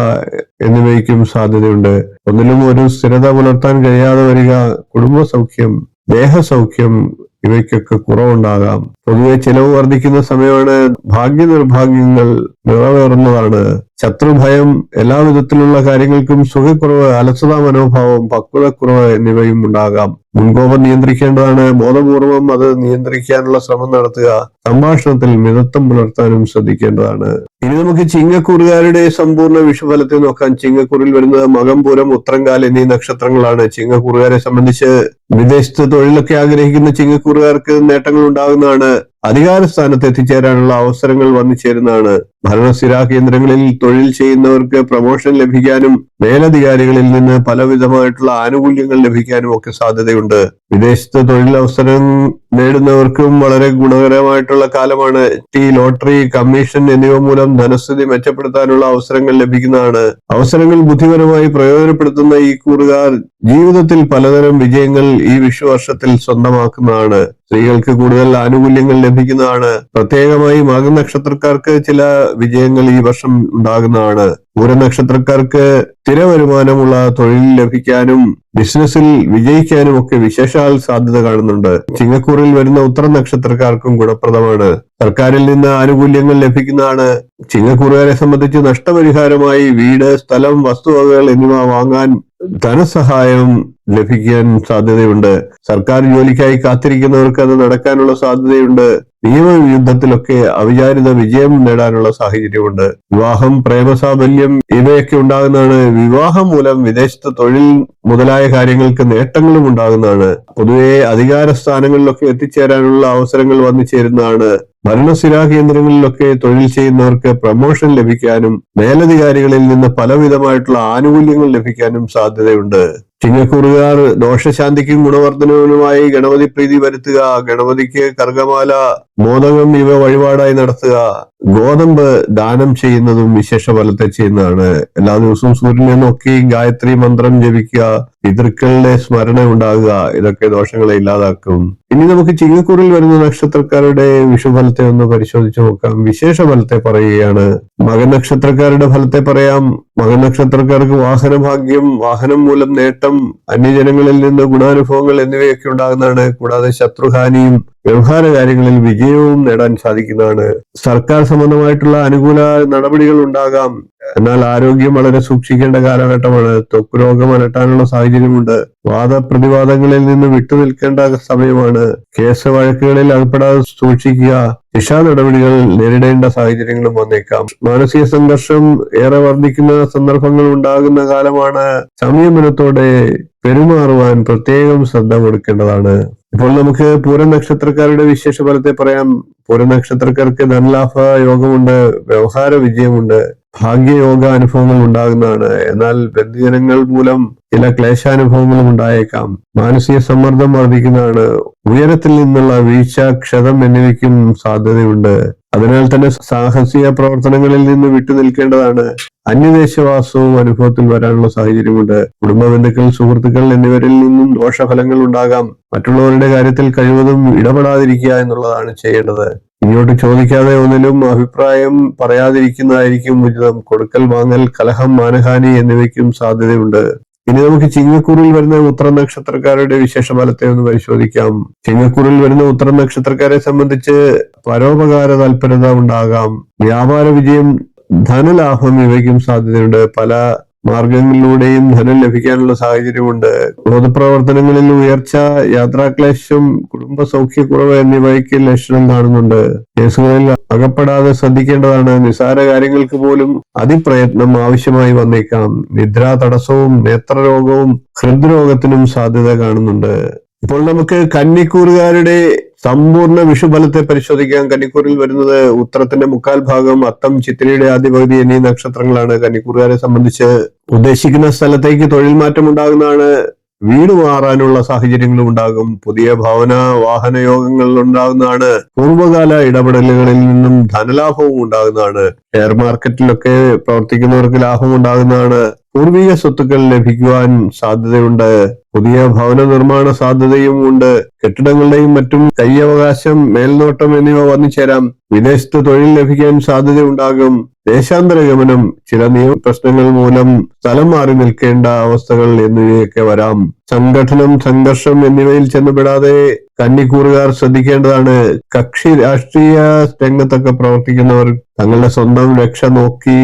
എന്നിവയ്ക്കും സാധ്യതയുണ്ട്. ഒന്നിലും ഒരു സ്ഥിരത പുലർത്താൻ കഴിയാതെ വരിക, കുടുംബ സൗഖ്യം ദേഹസൗഖ്യം ഇവയ്ക്കൊക്കെ കുറവുണ്ടാകാം. പൊതുവെ ചിലവ് വർദ്ധിക്കുന്ന സമയമാണ്. ഭാഗ്യ നിർഭാഗ്യങ്ങൾ നിറവേറുന്നതാണ്. ശത്രുഭയം, എല്ലാവിധത്തിലുള്ള കാര്യങ്ങൾക്കും സുഖക്കുറവ്, അലസതാ മനോഭാവം, പക്വതക്കുറവ് എന്നിവയും ഉണ്ടാകാം. മുൻകോപം നിയന്ത്രിക്കേണ്ടതാണ്. ബോധപൂർവം അത് നിയന്ത്രിക്കാനുള്ള ശ്രമം നടത്തുക. സംഭാഷണത്തിൽ മിതത്വം പുലർത്താനും ശ്രദ്ധിക്കേണ്ടതാണ്. ഇനി നമുക്ക് ചിങ്ങക്കൂറുകാരുടെ സമ്പൂർണ്ണ വിഷുഫലത്തെ നോക്കാം. ചിങ്ങക്കൂറിൽ വരുന്നത് മകം, പൂരം, ഉത്രംകാൽ എന്നീ നക്ഷത്രങ്ങളാണ്. ചിങ്ങക്കൂറുകാരെ സംബന്ധിച്ച് വിദേശത്ത് തൊഴിലൊക്കെ ആഗ്രഹിക്കുന്ന ചിങ്ങക്കൂറുകാർക്ക് നേട്ടങ്ങൾ ഉണ്ടാകുന്നതാണ്. അധികാര സ്ഥാനത്ത് എത്തിച്ചേരാനുള്ള അവസരങ്ങൾ വന്നു ചേരുന്നതാണ്. ഭരണസ്ഥിരാ കേന്ദ്രങ്ങളിൽ തൊഴിൽ ചെയ്യുന്നവർക്ക് പ്രമോഷൻ ലഭിക്കാനും മേലധികാരികളിൽ നിന്ന് പലവിധമായിട്ടുള്ള ആനുകൂല്യങ്ങൾ ലഭിക്കാനും ഒക്കെ സാധ്യതയുണ്ട്. വിദേശത്ത് തൊഴിലവസരം നേടുന്നവർക്കും വളരെ ഗുണകരമായിട്ടുള്ള കാലമാണ്. ലോട്ടറി, കമ്മീഷൻ എന്നിവ മൂലം ധനസ്ഥിതി മെച്ചപ്പെടുത്താനുള്ള അവസരങ്ങൾ ലഭിക്കുന്നതാണ്. അവസരങ്ങൾ ബുദ്ധിപരമായി പ്രയോജനപ്പെടുത്തുന്ന ഈ കൂറുകാർ ജീവിതത്തിൽ പലതരം വിജയങ്ങൾ ഈ വിഷു വർഷത്തിൽ സ്വന്തമാക്കുന്നതാണ്. സ്ത്രീകൾക്ക് കൂടുതൽ ആനുകൂല്യങ്ങൾ ലഭിക്കുന്നതാണ്. പ്രത്യേകമായി മകം നക്ഷത്രക്കാർക്ക് ചില വിജയങ്ങൾ ഈ വർഷം ഉണ്ടാകുന്നതാണ്. പൂരം നക്ഷത്രക്കാർക്ക് സ്ഥിര വരുമാനമുള്ള തൊഴിൽ ലഭിക്കാനും ബിസിനസ്സിൽ വിജയിക്കാനും ഒക്കെ വിശേഷാൽ സാധ്യത കാണുന്നുണ്ട്. ചിങ്ങക്കൂറിൽ വരുന്ന ഉത്തരം നക്ഷത്രക്കാർക്കും ഗുണപ്രദമാണ്. സർക്കാരിൽ നിന്ന് ആനുകൂല്യങ്ങൾ ലഭിക്കുന്നതാണ്. ചിങ്ങക്കൂറുകാരെ സംബന്ധിച്ച് നഷ്ടപരിഹാരമായി വീട്, സ്ഥലം, വസ്തുവകകൾ എന്നിവ വാങ്ങാൻ ധനസഹായം ലഭിക്കാൻ സാധ്യതയുണ്ട്. സർക്കാർ ജോലിക്കായി കാത്തിരിക്കുന്നവർക്ക് അത് നടക്കാനുള്ള സാധ്യതയുണ്ട്. നിയമയുദ്ധത്തിലൊക്കെ അവിചാരിത വിജയം നേടാനുള്ള സാഹചര്യമുണ്ട്. വിവാഹം, പ്രേമസാഫല്യം ഇവയൊക്കെ ഉണ്ടാകുന്നതാണ്. വിവാഹം മൂലം വിദേശത്ത് തൊഴിൽ മുതലായ കാര്യങ്ങൾക്ക് നേട്ടങ്ങളും ഉണ്ടാകുന്നതാണ്. പൊതുവെ അധികാര സ്ഥാനങ്ങളിലൊക്കെ എത്തിച്ചേരാനുള്ള അവസരങ്ങൾ വന്നു ചേരുന്നതാണ്. ഭരണസ്ഥിരാ കേന്ദ്രങ്ങളിലൊക്കെ തൊഴിൽ ചെയ്യുന്നവർക്ക് പ്രമോഷൻ ലഭിക്കാനും മേലധികാരികളിൽ നിന്ന് പലവിധമായിട്ടുള്ള ആനുകൂല്യങ്ങൾ ലഭിക്കാനും സാധ്യതയുണ്ട്. ചിങ്ങക്കൂറുകാർ ദോഷശാന്തിക്കും ഗുണവർദ്ധനവിനുമായി ഗണപതി പ്രീതി വരുത്തുക. ഗണപതിക്ക് കർഗമാല, മോദകം ഇവ വഴിപാടായി നടത്തുക. ഗോതമ്പ് ദാനം ചെയ്യുന്നതും വിശേഷ ഫലത്തെ ചെയ്യുന്നതാണ്. എല്ലാ ദിവസവും സൂര്യനെ നോക്കി ഗായത്രി മന്ത്രം ജപിക്കുക. പിതൃക്കളുടെ സ്മരണ ഉണ്ടാകുക. ഇതൊക്കെ ദോഷങ്ങളെ ഇല്ലാതാക്കും. ഇനി നമുക്ക് ചിങ്ങക്കൂറിൽ വരുന്ന നക്ഷത്രക്കാരുടെ വിഷുഫലത്തെ ഒന്ന് പരിശോധിച്ച് നോക്കാം. വിശേഷ ഫലത്തെ പറയുകയാണ്. മകൻ നക്ഷത്രക്കാരുടെ ഫലത്തെ പറയാം. മകൻ നക്ഷത്രക്കാർക്ക് വാഹനഭാഗ്യം, വാഹനം മൂലം നേട്ടം, അന്യജനങ്ങളിൽ നിന്ന് ഗുണാനുഭവങ്ങൾ എന്നിവയൊക്കെ ഉണ്ടാകുന്നതാണ്. കൂടാതെ ശത്രുഹാനിയും വ്യവഹാര കാര്യങ്ങളിൽ വിജയവും നേടാൻ സാധിക്കുന്നതാണ്. സർക്കാർ സംബന്ധമായിട്ടുള്ള അനുകൂല നടപടികൾ ഉണ്ടാകാം. എന്നാൽ ആരോഗ്യം വളരെ സൂക്ഷിക്കേണ്ട കാലഘട്ടമാണ്. ത്വക്ക് രോഗം അലട്ടാനുള്ള സാഹചര്യമുണ്ട്. വാദപ്രതിവാദങ്ങളിൽ നിന്ന് വിട്ടുനിൽക്കേണ്ട സമയമാണ്. കേസ് വഴക്കുകളിൽ അകപ്പെടാതെ സൂക്ഷിക്കുക. ശിക്ഷാ നടപടികൾ നേരിടേണ്ട സാഹചര്യങ്ങളും വന്നേക്കാം. മാനസിക സംഘർഷം ഏറെ വർദ്ധിക്കുന്ന സന്ദർഭങ്ങൾ ഉണ്ടാകുന്ന കാലമാണ്. സംയമനത്തോടെ പെരുമാറുവാൻ പ്രത്യേകം ശ്രദ്ധ കൊടുക്കേണ്ടതാണ്. ഇപ്പോൾ നമുക്ക് പൂരം നക്ഷത്രക്കാരുടെ വിശേഷ ഫലത്തെ പറയാം. പൂരം നക്ഷത്രക്കാർക്ക് ധനലാഭ യോഗമുണ്ട്, വ്യവഹാര വിജയമുണ്ട്, ഭാഗ്യയോഗ അനുഭവങ്ങൾ ഉണ്ടാകുന്നതാണ്. എന്നാൽ ബന്ധുജനങ്ങൾ മൂലം ചില ക്ലേശാനുഭവങ്ങളും ഉണ്ടായേക്കാം. മാനസിക സമ്മർദ്ദം വർദ്ധിക്കുന്നതാണ്. ഉയരത്തിൽ നിന്നുള്ള വീഴ്ച, ക്ഷതം എന്നിവയ്ക്കും സാധ്യതയുണ്ട്. അതിനാൽ തന്നെ സാഹസിക പ്രവർത്തനങ്ങളിൽ നിന്ന് വിട്ടുനിൽക്കേണ്ടതാണ്. അന്യദേശവാസവും അനുഭവത്തിൽ വരാനുള്ള സാഹചര്യമുണ്ട്. കുടുംബ ബന്ധുക്കൾ, സുഹൃത്തുക്കൾ എന്നിവരിൽ നിന്നും ദോഷഫലങ്ങൾ ഉണ്ടാകാം. മറ്റുള്ളവരുടെ കാര്യത്തിൽ കഴിവതും ഇടപെടാതിരിക്കുക എന്നുള്ളതാണ് ചെയ്യേണ്ടത്. ഇങ്ങോട്ട് ചോദിക്കാതെ ഒന്നിലും അഭിപ്രായം പറയാതിരിക്കുന്നതായിരിക്കും ഉചിതം. കൊടുക്കൽ വാങ്ങൽ, കലഹം, മാനഹാനി എന്നിവയ്ക്കും സാധ്യതയുണ്ട്. ഇനി നമുക്ക് ചിങ്ങക്കൂറിൽ വരുന്ന ഉത്തരം നക്ഷത്രക്കാരുടെ വിശേഷ ഫലത്തെ ഒന്ന് പരിശോധിക്കാം. ചിങ്ങക്കൂറിൽ വരുന്ന ഉത്തരം നക്ഷത്രക്കാരെ സംബന്ധിച്ച് പരോപകാര താല്പര്യത ഉണ്ടാകാം. വ്യാപാര വിജയം, ധനലാഭം ഇവയ്ക്കും സാധ്യതയുണ്ട്. പല മാർഗങ്ങളിലൂടെയും ധനം ലഭിക്കാനുള്ള സാഹചര്യമുണ്ട്. പൊതുപ്രവർത്തനങ്ങളിൽ ഉയർച്ച, യാത്രാക്ലേശം, കുടുംബ സൗഖ്യക്കുറവ് എന്നിവയ്ക്ക് ലക്ഷണം കാണുന്നുണ്ട്. കേസുകളിൽ അകപ്പെടാതെ ശ്രദ്ധിക്കേണ്ടതാണ്. നിസ്സാര കാര്യങ്ങൾക്ക് പോലും അതിപ്രയത്നം ആവശ്യമായി വന്നേക്കാം. നിദ്രാ തടസ്സവും നേത്രരോഗവും ഹൃദ്രോഗത്തിനും സാധ്യത കാണുന്നുണ്ട്. ഇപ്പോൾ നമുക്ക് കന്നിക്കൂറുകാരുടെ സമ്പൂർണ്ണ വിഷുഫലത്തെ പരിശോധിക്കാം. കന്നിക്കൂറിൽ വരുന്നത് ഉത്തരത്തിന്റെ മുക്കാൽ ഭാഗം, അത്തം, ചിത്തിരയുടെ ആദ്യ പകുതി എന്നീ നക്ഷത്രങ്ങളാണ്. കന്നിക്കൂറുകാരെ സംബന്ധിച്ച് ഉദ്ദേശിക്കുന്ന സ്ഥലത്തേക്ക് തൊഴിൽ മാറ്റം ഉണ്ടാകുന്നതാണ്. വീട് മാറാനുള്ള സാഹചര്യങ്ങളും ഉണ്ടാകും. പുതിയ ഭവന വാഹന യോഗങ്ങൾ ഉണ്ടാകുന്നതാണ്. പൂർവ്വകാല ഇടപെടലുകളിൽ നിന്നും ധനലാഭവും ഉണ്ടാകുന്നതാണ്. ഷെയർ മാർക്കറ്റിലൊക്കെ പ്രവർത്തിക്കുന്നവർക്ക് ലാഭം ഉണ്ടാകുന്നതാണ്. പൂർവിക സ്വത്തുക്കൾ ലഭിക്കുവാൻ സാധ്യതയുണ്ട്. പുതിയ ഭവന നിർമ്മാണ സാധ്യതയും ഉണ്ട്. കെട്ടിടങ്ങളുടെയും മറ്റും കൈയവകാശം, മേൽനോട്ടം എന്നിവ വന്നു ചേരാം. വിദേശത്ത് തൊഴിൽ ലഭിക്കാൻ സാധ്യതയുണ്ടാകും. ദേശാന്തര ഗമനം, ചില നിയമ പ്രശ്നങ്ങൾ മൂലം സ്ഥലം മാറി നിൽക്കേണ്ട അവസ്ഥകൾ എന്നിവയൊക്കെ വരാം. സംഘടനം, സംഘർഷം എന്നിവയിൽ ചെന്നുപെടാതെ കന്നിക്കൂറുകാർ ശ്രദ്ധിക്കേണ്ടതാണ്. കക്ഷി രാഷ്ട്രീയ രംഗത്തൊക്കെ പ്രവർത്തിക്കുന്നവർ തങ്ങളുടെ സ്വന്തം രക്ഷ നോക്കി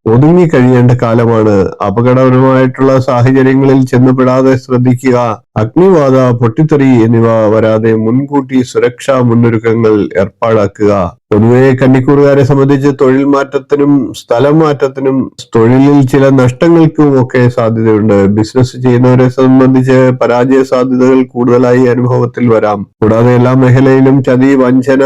ഒതുങ്ങി കഴിയേണ്ട കാലമാണ്. അപകടകരമായിട്ടുള്ള സാഹചര്യങ്ങളിൽ ചെന്നുപെടാതെ ശ്രദ്ധിക്കുക. അഗ്നിബാധ, പൊട്ടിത്തെറി എന്നിവ വരാതെ മുൻകൂട്ടി സുരക്ഷാ മുന്നൊരുക്കങ്ങൾ ഏർപ്പാടാക്കുക. പൊതുവെ കന്നിക്കൂറുകാരെ സംബന്ധിച്ച് തൊഴിൽ മാറ്റത്തിനും സ്ഥലം മാറ്റത്തിനും തൊഴിലിൽ ചില നഷ്ടങ്ങൾക്കും ഒക്കെ സാധ്യതയുണ്ട്. ബിസിനസ് ചെയ്യുന്നവരെ സംബന്ധിച്ച് പരാജയ സാധ്യതകൾ കൂടുതലായി അനുഭവത്തിൽ വരാം. കൂടാതെ എല്ലാ മേഖലയിലും ചതി, വഞ്ചന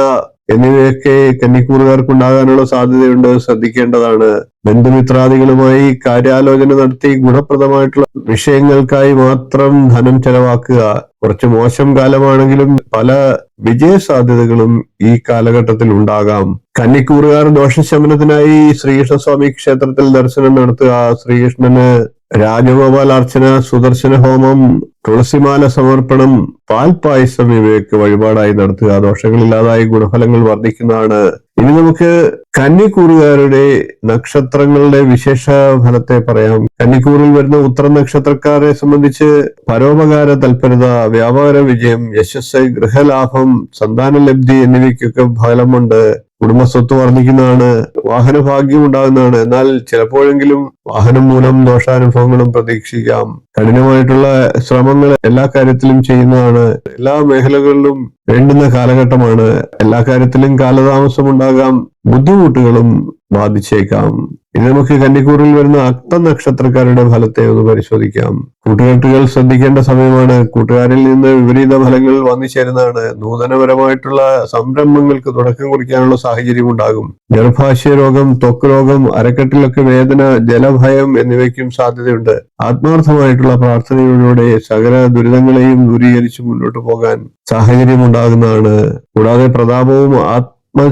എന്നിവയൊക്കെ കന്നിക്കൂറുകാർക്കുണ്ടാകാനുള്ള സാധ്യതയുണ്ട്. ശ്രദ്ധിക്കേണ്ടതാണ്. ബന്ധുമിത്രാദികളുമായി കാര്യാലോചന നടത്തി ഗുണപ്രദമായിട്ടുള്ള വിഷയങ്ങൾക്കായി മാത്രം ധനം ചെലവാക്കുക. കുറച്ച് മോശം കാലമാണെങ്കിലും പല വിജയ സാധ്യതകളും ഈ കാലഘട്ടത്തിൽ ഉണ്ടാകാം. കന്നിക്കൂറുകാർ ദോഷശമനത്തിനായി ശ്രീകൃഷ്ണസ്വാമി ക്ഷേത്രത്തിൽ ദർശനം നടത്തുക. ശ്രീകൃഷ്ണന് രാജഗോപാലാർച്ചന, സുദർശന ഹോമം, തുളസിമാല സമർപ്പണം, പാൽപായസം ഇവയൊക്കെ വഴിപാടായി നടത്തുക. ദോഷങ്ങളില്ലാതായി ഗുണഫലങ്ങൾ വർദ്ധിക്കുന്നതാണ്. ഇനി നമുക്ക് കന്നിക്കൂറുകാരുടെ നക്ഷത്രങ്ങളുടെ വിശേഷ ഫലത്തെ പറയാം. കന്നിക്കൂറിൽ വരുന്ന ഉത്തര നക്ഷത്രക്കാരെ സംബന്ധിച്ച് പരോപകാര തൽപരത, വ്യാപാര വിജയം, യശസ്, ഗൃഹലാഭം, സന്താനലബ്ധി എന്നിവയ്ക്കൊക്കെ ഫലമുണ്ട്. കുടുംബസ്വത്ത് വർദ്ധിക്കുന്നതാണ്. വാഹനഭാഗ്യം ഉണ്ടാകുന്നതാണ്. എന്നാൽ ചിലപ്പോഴെങ്കിലും വാഹനം മൂലം ദോഷാനുഭവങ്ങളും പ്രതീക്ഷിക്കാം. കഠിനമായിട്ടുള്ള ശ്രമങ്ങൾ എല്ലാ കാര്യത്തിലും ചെയ്യുന്നതാണ്. എല്ലാ മേഖലകളിലും വേണ്ടുന്ന കാലഘട്ടമാണ്. എല്ലാ കാര്യത്തിലും കാലതാമസം ഉണ്ടാകാം. ബുദ്ധിമുട്ടുകളും ബാധിച്ചേക്കാം. ഇനി നമുക്ക് കന്നിക്കൂറിൽ വരുന്ന അത്ത നക്ഷത്രക്കാരുടെ ഫലത്തെ ഒന്ന് പരിശോധിക്കാം. കൂട്ടുകെട്ടുകൾ ശ്രദ്ധിക്കേണ്ട സമയമാണ്. കൂട്ടുകാരിൽ നിന്ന് വിപരീത ഫലങ്ങൾ വന്നു ചേരുന്നതാണ്. നൂതനപരമായിട്ടുള്ള സംരംഭങ്ങൾക്ക് തുടക്കം കുറിക്കാനുള്ള സാഹചര്യം ഉണ്ടാകും. ഗർഭാശയ രോഗം, ത്വക്ക് രോഗം, അരക്കെട്ടിലൊക്കെ വേദന, ജലഭയം എന്നിവയ്ക്കും സാധ്യതയുണ്ട്. ആത്മാർത്ഥമായിട്ടുള്ള പ്രാർത്ഥനയിലൂടെ സകല ദുരിതങ്ങളെയും ദൂരീകരിച്ച് മുന്നോട്ട് പോകാൻ സാഹചര്യം ഉണ്ടാകുന്നതാണ്. കൂടാതെ പ്രതാപവും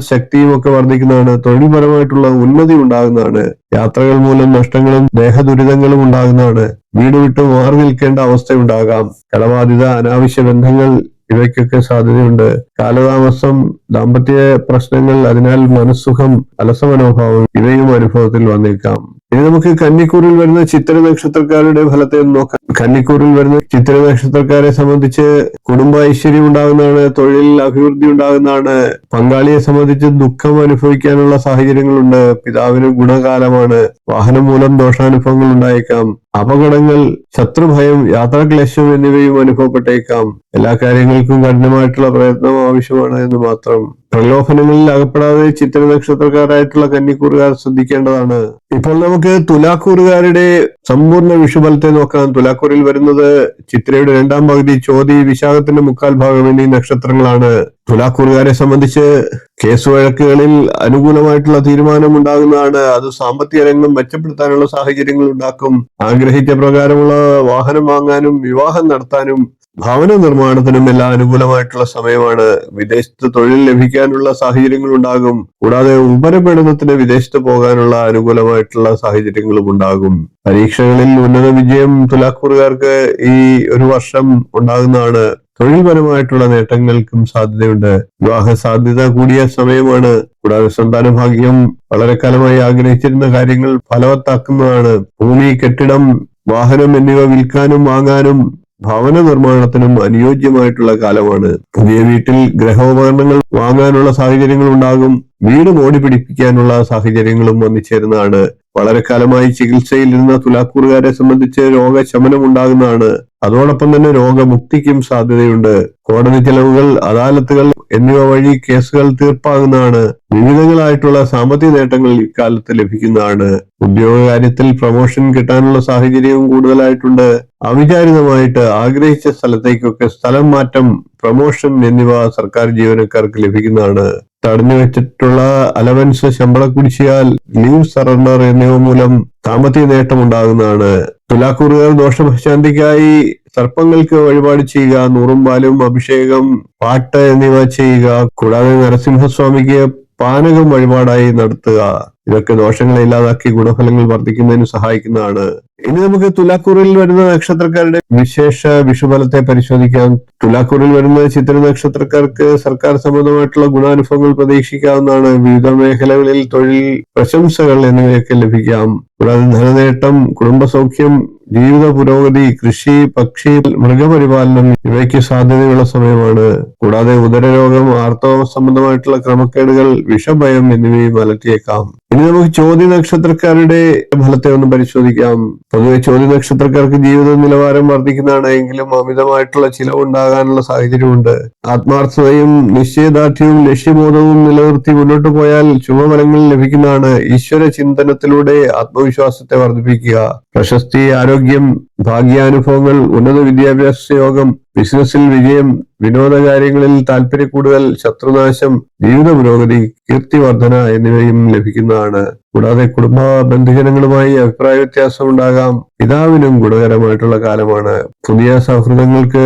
ശക്തിയും ഒക്കെ വർദ്ധിക്കുന്നതാണ്. തൊഴിൽപരമായിട്ടുള്ള ഉന്നതി ഉണ്ടാകുന്നതാണ്. യാത്രകൾ മൂലം നഷ്ടങ്ങളും ദേഹദുരിതങ്ങളും ഉണ്ടാകുന്നതാണ്. വീട് വിട്ട് മാറി നിൽക്കേണ്ട അവസ്ഥ ഉണ്ടാകാം. കടബാധ്യത, അനാവശ്യ ബന്ധങ്ങൾ ഇവയ്ക്കൊക്കെ സാധ്യതയുണ്ട്. കാലതാമസം, ദാമ്പത്യ പ്രശ്നങ്ങൾ, അതിനാൽ മനസ്സുഖം, അലസമനോഭാവം ഇവയും അനുഭവത്തിൽ വന്നേക്കാം. ഇനി നമുക്ക് കന്നിക്കൂറിൽ വരുന്ന ചിത്തിര നക്ഷത്രക്കാരുടെ ഫലത്തെ നോക്കാം. കന്നിക്കൂറിൽ വരുന്ന ചിത്തിര നക്ഷത്രക്കാരെ സംബന്ധിച്ച് കുടുംബ ഐശ്വര്യം ഉണ്ടാകുന്നതാണ്. തൊഴിൽ അഭിവൃദ്ധി ഉണ്ടാകുന്നതാണ്. പങ്കാളിയെ സംബന്ധിച്ച് ദുഃഖം അനുഭവിക്കാനുള്ള സാഹചര്യങ്ങളുണ്ട്. പിതാവിന് ഗുണകാലമാണ്. വാഹനം മൂലം ദോഷാനുഭവങ്ങൾ ഉണ്ടായേക്കാം. അപകടങ്ങൾ, ശത്രുഭയം, യാത്രാക്ലേശം എന്നിവയും അനുഭവപ്പെട്ടേക്കാം. എല്ലാ കാര്യങ്ങൾക്കും കഠിനമായിട്ടുള്ള പ്രയത്നം ആവശ്യമാണ് എന്ന് മാത്രം. പ്രലോഭനങ്ങളിൽ അകപ്പെടാതെ ചിത്തിര നക്ഷത്രക്കാരായിട്ടുള്ള കന്നിക്കൂറുകാർ ശ്രദ്ധിക്കേണ്ടതാണ്. ഇപ്പോൾ നമുക്ക് തുലാക്കൂറുകാരുടെ സമ്പൂർണ്ണ വിഷുഫലത്തെ നോക്കാം. തുലാക്കൂറിൽ വരുന്നത് ചിത്രയുടെ രണ്ടാം പകുതി, ചോതി, വിശാഖത്തിന്റെ മുക്കാൽ ഭാഗം എന്നീ നക്ഷത്രങ്ങളാണ്. തുലാക്കൂറുകാരെ സംബന്ധിച്ച് കേസ് വഴക്കുകളിൽ അനുകൂലമായിട്ടുള്ള തീരുമാനം ഉണ്ടാകുന്നതാണ്. അത് സാമ്പത്തിക രംഗം മെച്ചപ്പെടുത്താനുള്ള സാഹചര്യങ്ങൾ ഉണ്ടാക്കും. ആഗ്രഹിച്ച പ്രകാരമുള്ള വാഹനം വാങ്ങാനും വിവാഹം നടത്താനും ഭവന നിർമ്മാണത്തിനും എല്ലാം അനുകൂലമായിട്ടുള്ള സമയമാണ്. വിദേശത്ത് തൊഴിൽ ലഭിക്കാനുള്ള സാഹചര്യങ്ങൾ ഉണ്ടാകും. കൂടാതെ ഉപരിപഠനത്തിന് വിദേശത്ത് പോകാനുള്ള അനുകൂലമായിട്ടുള്ള സാഹചര്യങ്ങളും ഉണ്ടാകും. പരീക്ഷകളിൽ ഉന്നത വിജയം തുലാക്കൂറുകാർക്ക് ഈ ഒരു വർഷം ഉണ്ടാകുന്നതാണ്. തൊഴിൽപരമായിട്ടുള്ള നേട്ടങ്ങൾക്കും സാധ്യതയുണ്ട്. വിവാഹ സാധ്യത കൂടിയ സമയമാണ്. കൂടാതെ സന്താന ഭാഗ്യം, വളരെ കാലമായി ആഗ്രഹിച്ചിരുന്ന കാര്യങ്ങൾ ഫലവത്താക്കുന്നതാണ്. ഭൂമി, കെട്ടിടം, വാഹനം എന്നിവ വിൽക്കാനും വാങ്ങാനും ഭവന നിർമ്മാണത്തിനും അനുയോജ്യമായിട്ടുള്ള കാലമാണ്. പുതിയ വീട്ടിൽ ഗൃഹോപകരണങ്ങൾ വാങ്ങാനുള്ള സാഹചര്യങ്ങൾ ഉണ്ടാകും. വീട് മോടി പിടിപ്പിക്കാനുള്ള സാഹചര്യങ്ങളും വന്നുചേരുന്നതാണ്. വളരെ കാലമായി ചികിത്സയിലിരുന്ന തുലാക്കൂറുകാരെ സംബന്ധിച്ച് രോഗശമനം ഉണ്ടാകുന്നതാണ്. അതോടൊപ്പം തന്നെ രോഗമുക്തിക്കും സാധ്യതയുണ്ട്. കോടതി ചെലവുകൾ, അദാലത്തുകൾ എന്നിവ വഴി കേസുകൾ തീർപ്പാകുന്നതാണ്. വിവിധങ്ങളായിട്ടുള്ള സാമ്പത്തിക നേട്ടങ്ങൾ ഇക്കാലത്ത് ലഭിക്കുന്നതാണ്. ഉദ്യോഗ കാര്യത്തിൽ പ്രൊമോഷൻ കിട്ടാനുള്ള സാഹചര്യവും കൂടുതലായിട്ടുണ്ട്. അവിചാരിതമായിട്ട് ആഗ്രഹിച്ച സ്ഥലത്തേക്കൊക്കെ സ്ഥലം മാറ്റം, പ്രൊമോഷൻ എന്നിവ സർക്കാർ ജീവനക്കാർക്ക് ലഭിക്കുന്നതാണ്. തടഞ്ഞു വെച്ചിട്ടുള്ള അലവൻസ്, ശമ്പള കുടിശ്ശിക, ലീവ് സറണ്ടർ എന്നിവ മൂലം സാമ്പത്തിക നേട്ടം ഉണ്ടാകുന്നതാണ്. തുലാക്കൂറുകാർ ദോഷശാന്തിക്കായി സർപ്പങ്ങൾക്ക് വഴിപാട് ചെയ്യുക, നൂറും പാലും, അഭിഷേകം, പാട്ട് എന്നിവ ചെയ്യുക. കൂടാതെ നരസിംഹസ്വാമിക്ക് പാനകം വഴിപാടായി നടത്തുക. ഇതൊക്കെ ദോഷങ്ങളെ ഇല്ലാതാക്കി ഗുണഫലങ്ങൾ വർദ്ധിക്കുന്നതിന് സഹായിക്കുന്നതാണ്. ഇനി നമുക്ക് തുലാക്കൂറിൽ വരുന്ന നക്ഷത്രക്കാരുടെ വിശേഷ വിഷുഫലത്തെ പരിശോധിക്കാം. തുലാക്കൂറിൽ വരുന്ന ചിത്ര നക്ഷത്രക്കാർക്ക് സർക്കാർ സംബന്ധമായിട്ടുള്ള ഗുണാനുഭവങ്ങൾ പ്രതീക്ഷിക്കാവുന്നതാണ്. വിവിധ മേഖലകളിൽ തൊഴിൽ, പ്രശംസകൾ എന്നിവയൊക്കെ ലഭിക്കാം. കൂടാതെ ധനനേട്ടം, കുടുംബസൗഖ്യം, ജീവിത പുരോഗതി, കൃഷി, പക്ഷി, മൃഗപരിപാലനം ഇവയ്ക്ക് സാധ്യതയുള്ള സമയമാണ്. കൂടാതെ ഉദരരോഗം, ആർത്തവ സംബന്ധമായിട്ടുള്ള ക്രമക്കേടുകൾ, വിഷഭയം എന്നിവയും അലട്ടിയേക്കാം. ഇനി നമുക്ക് ചോദ്യ നക്ഷത്രക്കാരുടെ ഫലത്തെ ഒന്ന് പരിശോധിക്കാം. പൊതുവെ ചോദ്യ നക്ഷത്രക്കാർക്ക് ജീവിത നിലവാരം വർദ്ധിക്കുന്നതാണ്. എങ്കിലും അമിതമായിട്ടുള്ള ചിലവുണ്ടാകാനുള്ള സാഹചര്യമുണ്ട്. ആത്മാർത്ഥതയും നിശ്ചയദാർഢ്യവും ലക്ഷ്യബോധവും നിലനിർത്തി മുന്നോട്ട് പോയാൽ ശുഭഫലങ്ങൾ ലഭിക്കുന്നതാണ്. ഈശ്വര ചിന്തനത്തിലൂടെ ആത്മവിശ്വാസത്തെ വർദ്ധിപ്പിക്കുക. പ്രശസ്തി, ആരോഗ്യം, ഭാഗ്യാനുഭവങ്ങൾ, ഉന്നത വിദ്യാഭ്യാസ യോഗം, ബിസിനസ്സിൽ വിജയം, വിനോദകാര്യങ്ങളിൽ താല്പര്യക്കൂടുതൽ, ശത്രുനാശം, ജീവിത പുരോഗതി, കീർത്തിവർദ്ധന എന്നിവയും ലഭിക്കുന്നതാണ്. കൂടാതെ കുടുംബ ബന്ധുജനങ്ങളുമായി അഭിപ്രായ വ്യത്യാസം ഉണ്ടാകാം. പിതാവിനും ഗുണകരമായിട്ടുള്ള കാലമാണ്. പുതിയ സൗഹൃദങ്ങൾക്ക്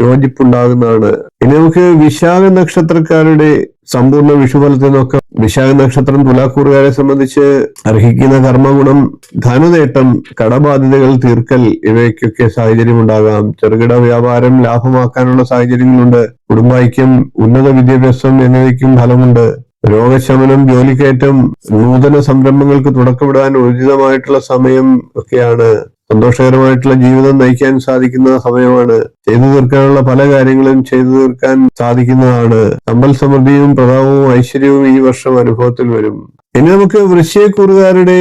യോജിപ്പുണ്ടാകുന്നതാണ്. ഇനി നമുക്ക് വിശാഖ നക്ഷത്രക്കാരുടെ സമ്പൂർണ്ണ വിഷുഫലത്തെ നോക്കാം. വിശാഖ നക്ഷത്രം തുലാക്കൂറുകാരെ സംബന്ധിച്ച് അർഹിക്കുന്ന കർമ്മഗുണം, ധനനേട്ടം, കടബാധ്യതകൾ തീർക്കൽ ഇവയ്ക്കൊക്കെ സാഹചര്യമുണ്ടാകാം. ചെറുകിട വ്യാപാരം ലാഭമാക്കാനുള്ള സാഹചര്യങ്ങളുണ്ട്. കുടുംബൈക്യം, ഉന്നത വിദ്യാഭ്യാസം എന്നിവയ്ക്കും ഫലമുണ്ട്. രോഗശമനം, ജോലിക്കയറ്റം, നൂതന സംരംഭങ്ങൾക്ക് തുടക്കമിടാൻ ഉചിതമായിട്ടുള്ള സമയം ഒക്കെയാണ്. സന്തോഷകരമായിട്ടുള്ള ജീവിതം നയിക്കാൻ സാധിക്കുന്ന സമയമാണ്. ചെയ്തു തീർക്കാനുള്ള പല കാര്യങ്ങളും ചെയ്തു തീർക്കാൻ സാധിക്കുന്നതാണ്. സമ്പൽ സമൃദ്ധിയും പ്രതാപവും ഐശ്വര്യവും ഈ വർഷം അനുഭവത്തിൽ വരും. ഇനി നമുക്ക് വൃശ്ചികക്കൂറുകാരുടെ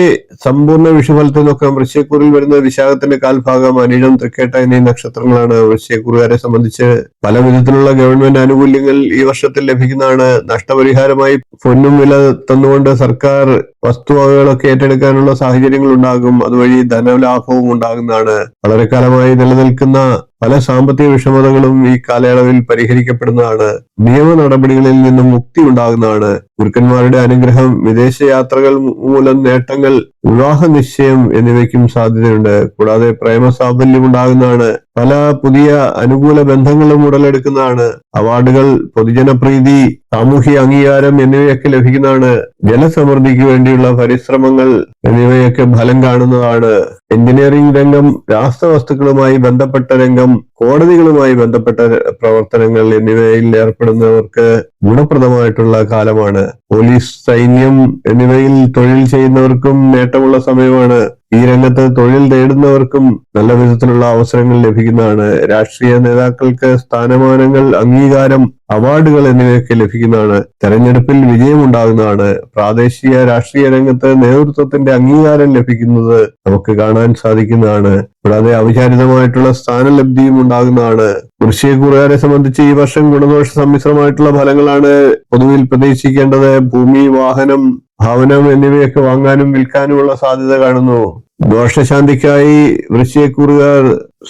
സമ്പൂർണ്ണ വിഷുഫലത്തെ നോക്കാം. വൃശ്ചികക്കൂറിൽ വരുന്ന വിശാഖത്തിന്റെ കാൽഭാഗം, അനിഴം, തൃക്കേട്ട എന്നീ നക്ഷത്രങ്ങളാണ്. വൃശ്ചികക്കൂറുകാരെ സംബന്ധിച്ച് പല വിധത്തിലുള്ള ഗവൺമെന്റ് ആനുകൂല്യങ്ങൾ ഈ വർഷത്തിൽ ലഭിക്കുന്നതാണ്. നഷ്ടപരിഹാരമായി പൊന്നും വില തന്നുകൊണ്ട് സർക്കാർ വസ്തുവകകളൊക്കെ ഏറ്റെടുക്കാനുള്ള സാഹചര്യങ്ങൾ ഉണ്ടാകും. അതുവഴി ധനലാഭവും ഉണ്ടാകുന്നതാണ്. വളരെ കാലമായി നിലനിൽക്കുന്ന പല സാമ്പത്തിക വിഷമതകളും ഈ കാലയളവിൽ പരിഹരിക്കപ്പെടുന്നതാണ്. നിയമ നടപടികളിൽ നിന്നും മുക്തി ഉണ്ടാകുന്നതാണ്. ഗുരുക്കന്മാരുടെ അനുഗ്രഹം, വിദേശയാത്രകൾ മൂലം നേട്ടങ്ങൾ, വിവാഹ നിശ്ചയം എന്നിവയ്ക്കും സാധ്യതയുണ്ട്. കൂടാതെ പ്രേമസാഫല്യം ഉണ്ടാകുന്നതാണ്. പല പുതിയ അനുകൂല ബന്ധങ്ങളും ഉടലെടുക്കുന്നതാണ്. അവാർഡുകൾ, പൊതുജനപ്രീതി, സാമൂഹ്യ അംഗീകാരം എന്നിവയൊക്കെ ലഭിക്കുന്നതാണ്. ജലസമൃദ്ധിക്ക് വേണ്ടിയുള്ള പരിശ്രമങ്ങൾ എന്നിവയൊക്കെ ഫലം കാണുന്നതാണ്. എഞ്ചിനീയറിംഗ് രംഗം, രാസവസ്തുക്കളുമായി ബന്ധപ്പെട്ട രംഗം, കോടതികളുമായി ബന്ധപ്പെട്ട പ്രവർത്തനങ്ങൾ എന്നിവയിൽ ഏർപ്പെടുന്നവർക്ക് ഗുണപ്രദമായിട്ടുള്ള കാലമാണ്. പോലീസ്, സൈന്യം എന്നിവയിൽ തൊഴിൽ ചെയ്യുന്നവർക്കും നേട്ടമുള്ള സമയമാണ്. ഈ രംഗത്ത് തൊഴിൽ നേടുന്നവർക്കും നല്ല വിധത്തിലുള്ള അവസരങ്ങൾ ലഭിക്കുന്നതാണ്. രാഷ്ട്രീയ നേതാക്കൾക്ക് സ്ഥാനമാനങ്ങൾ, അംഗീകാരം, അവാർഡുകൾ എന്നിവയൊക്കെ ലഭിക്കുന്നതാണ്. തെരഞ്ഞെടുപ്പിൽ വിജയമുണ്ടാകുന്നതാണ്. പ്രാദേശിക രാഷ്ട്രീയ രംഗത്ത് നേതൃത്വത്തിന്റെ അംഗീകാരം ലഭിക്കുന്നത് നമുക്ക് കാണാൻ സാധിക്കുന്നതാണ്. കൂടാതെ അവിചാരിതമായിട്ടുള്ള സ്ഥാനലബ്ധിയും ഉണ്ടാകുന്നതാണ്. വൃശ്ചികക്കൂറുകാരെ സംബന്ധിച്ച് ഈ വർഷം ഗുണദോഷ സമ്മിശ്രമായിട്ടുള്ള ഫലങ്ങളാണ് പൊതുവിൽ പ്രതീക്ഷിക്കേണ്ടത്. ഭൂമി, വാഹനം, ഭവനം എന്നിവയൊക്കെ വാങ്ങാനും വിൽക്കാനുമുള്ള സാധ്യത കാണുന്നു. ദോഷശാന്തിക്കായി വൃശ്ചികക്കൂറുകാർ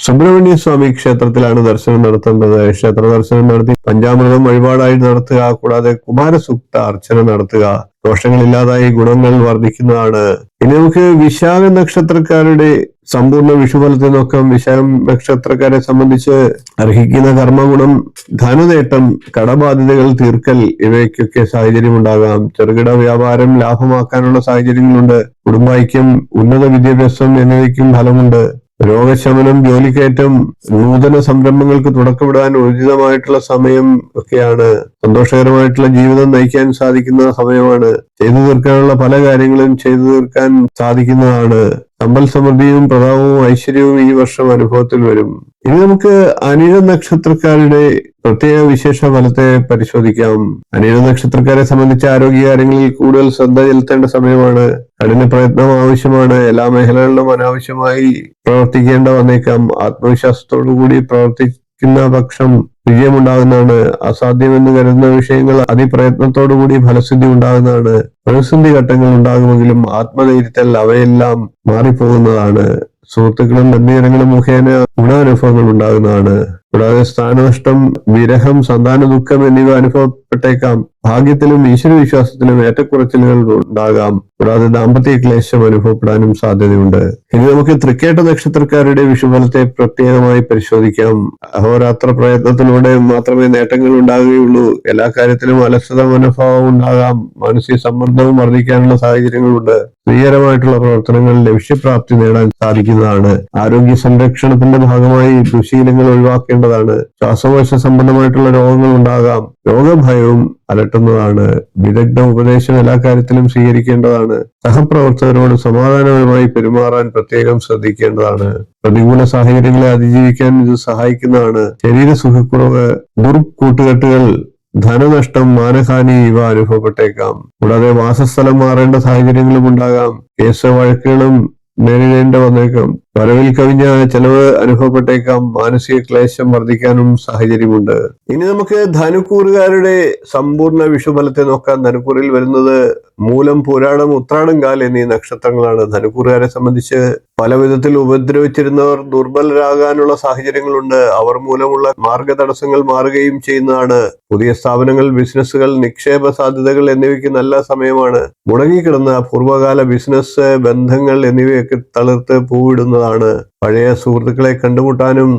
സുബ്രഹ്മണ്യ സ്വാമി ക്ഷേത്രത്തിലാണ് ദർശനം നടത്തേണ്ടത്. ക്ഷേത്ര ദർശനം നടത്തി പഞ്ചാമൃതം വഴിപാടായി നടത്തുക. കൂടാതെ കുമാരസൂക്ത അർച്ചന നടത്തുക. ദോഷങ്ങളില്ലാതായി ഗുണങ്ങൾ വർദ്ധിക്കുന്നതാണ്. ഇനി നമുക്ക് വിശാഖ നക്ഷത്രക്കാരുടെ സമ്പൂർണ്ണ വിഷുഫലത്തെ നോക്കാം. വിശാഖ നക്ഷത്രക്കാരെ സംബന്ധിച്ച് അർഹിക്കുന്ന കർമ്മഗുണം, ധനനേട്ടം, കടബാധ്യതകൾ തീർക്കൽ ഇവയ്ക്കൊക്കെ സാഹചര്യമുണ്ടാകാം. ചെറുകിട വ്യാപാരം ലാഭമാക്കാനുള്ള സാഹചര്യങ്ങളുണ്ട്. കുടുംബൈക്യം, ഉന്നത വിദ്യാഭ്യാസം എന്നിവയ്ക്കും ഫലമുണ്ട്. രോഗശമനം, ജോലിക്കയറ്റം, നൂതന സംരംഭങ്ങൾക്ക് തുടക്കമിടാൻ ഉചിതമായിട്ടുള്ള സമയം ഒക്കെയാണ്. സന്തോഷകരമായിട്ടുള്ള ജീവിതം നയിക്കാൻ സാധിക്കുന്ന സമയമാണ്. ചെയ്തു തീർക്കാനുള്ള പല കാര്യങ്ങളും ചെയ്തു തീർക്കാൻ സാധിക്കുന്നതാണ്. സമ്പൽ സമൃദ്ധിയും പ്രതാപവും ഐശ്വര്യവും ഈ വർഷം അനുഭവത്തിൽ വരും. ഇനി നമുക്ക് അനിഴ നക്ഷത്രക്കാരുടെ പ്രത്യേക വിശേഷ ഫലത്തെ പരിശോധിക്കാം. അനിഴ നക്ഷത്രക്കാരെ സംബന്ധിച്ച് ആരോഗ്യകാര്യങ്ങളിൽ കൂടുതൽ ശ്രദ്ധ ചെലുത്തേണ്ട സമയമാണ്. കഠിന പ്രയത്നം ആവശ്യമാണ്. എല്ലാ മേഖലകളിലും അനാവശ്യമായി പ്രവർത്തിക്കേണ്ട വന്നേക്കാം. ആത്മവിശ്വാസത്തോടു കൂടി പ്രവർത്തിക്കുന്ന പക്ഷം വിജയമുണ്ടാകുന്നതാണ്. അസാധ്യമെന്ന് കരുതുന്ന വിഷയങ്ങൾ അതിപ്രയത്നത്തോടുകൂടി ഫലസിദ്ധി ഉണ്ടാകുന്നതാണ്. പ്രതിസന്ധി ഘട്ടങ്ങൾ ഉണ്ടാകുമെങ്കിലും ആത്മധൈര്യത്തിൽ അവയെല്ലാം മാറിപ്പോകുന്നതാണ്. സുഹൃത്തുക്കളും ബന്ധുജനങ്ങളും മുഖേന ഗുണാനുഭവങ്ങൾ ഉണ്ടാകുന്നതാണ്. കൂടാതെ സ്ഥാനനഷ്ടം, വിരഹം, സന്താന ദുഃഖം എന്നിവ അനുഭവപ്പെട്ടേക്കാം. ഭാഗ്യത്തിലും ഈശ്വരവിശ്വാസത്തിലും ഏറ്റക്കുറച്ചിലുകൾ ഉണ്ടാകാം. കൂടാതെ ദാമ്പത്യ ക്ലേശം അനുഭവപ്പെടാനും സാധ്യതയുണ്ട്. ഇനി നമുക്ക് തൃക്കേട്ട നക്ഷത്രക്കാരുടെ വിഷുഫലത്തെ പ്രത്യേകമായി പരിശോധിക്കാം. അഹോരാത്ര പ്രയത്നത്തിലൂടെ മാത്രമേ നേട്ടങ്ങൾ ഉണ്ടാകുകയുള്ളൂ. എല്ലാ കാര്യത്തിലും അലസത മനോഭാവം ഉണ്ടാകാം. മാനസിക സമ്മർദ്ദവും വർദ്ധിക്കാനുള്ള സാഹചര്യങ്ങളുണ്ട്. സ്ത്രീകരമായിട്ടുള്ള പ്രവർത്തനങ്ങൾ ലക്ഷ്യപ്രാപ്തി നേടാൻ സാധിക്കുന്നതാണ്. ആരോഗ്യ സംരക്ഷണത്തിന്റെ ഭാഗമായി ദുശീലങ്ങൾ ഒഴിവാക്കേണ്ടതാണ്. ശ്വാസകോശ സംബന്ധമായിട്ടുള്ള രോഗങ്ങൾ ഉണ്ടാകാം. രോഗഭയവും അലട്ടുന്നതാണ്. വിദഗ്ധ ഉപദേശം എല്ലാ കാര്യത്തിലും സ്വീകരിക്കേണ്ടതാണ്. സഹപ്രവർത്തകരോട് സമാധാനപരമായി പെരുമാറാൻ പ്രത്യേകം ശ്രദ്ധിക്കേണ്ടതാണ്. പ്രതികൂല സാഹചര്യങ്ങളെ അതിജീവിക്കാൻ ഇത് സഹായിക്കുന്നതാണ്. ശരീര സുഖക്കുറവ്, ദുർകൂട്ടുകെട്ടുകൾ, ധനനഷ്ടം, മാനഹാനി ഇവ അനുഭവപ്പെട്ടേക്കാം. കൂടാതെ വാസസ്ഥലം മാറേണ്ട സാഹചര്യങ്ങളും ഉണ്ടാകാം. കേസ് വഴക്കുകളും നേരിടേണ്ടി വന്നേക്കാം. വരവിൽ കവിഞ്ഞ ചെലവ് അനുഭവപ്പെട്ടേക്കാം. മാനസിക ക്ലേശം വർദ്ധിക്കാനും സാഹചര്യമുണ്ട്. ഇനി നമുക്ക് ധനുക്കൂറുകാരുടെ സമ്പൂർണ്ണ വിഷുഫലത്തെ നോക്കാം. ധനുക്കൂറിൽ വരുന്നത് മൂലം, പൂരാടം, ഉത്രാടം, കാൽ എന്നീ നക്ഷത്രങ്ങളാണ്. ധനുക്കൂറുകാരെ സംബന്ധിച്ച് പല വിധത്തിൽ ഉപദ്രവിച്ചിരുന്നവർ ദുർബലരാകാനുള്ള സാഹചര്യങ്ങളുണ്ട്. അവർ മൂലമുള്ള മാർഗ തടസ്സങ്ങൾ മാറുകയും ചെയ്യുന്നതാണ്. പുതിയ സ്ഥാപനങ്ങൾ, ബിസിനസ്സുകൾ, നിക്ഷേപ സാധ്യതകൾ എന്നിവയ്ക്ക് നല്ല സമയമാണ്. മുടങ്ങിക്കിടന്ന പൂർവ്വകാല ബിസിനസ് ബന്ധങ്ങൾ എന്നിവയൊക്കെ തളിർത്ത് പൂവിടുന്നതാണ്. പഴയ സുഹൃത്തുക്കളെ കണ്ടുമുട്ടാനും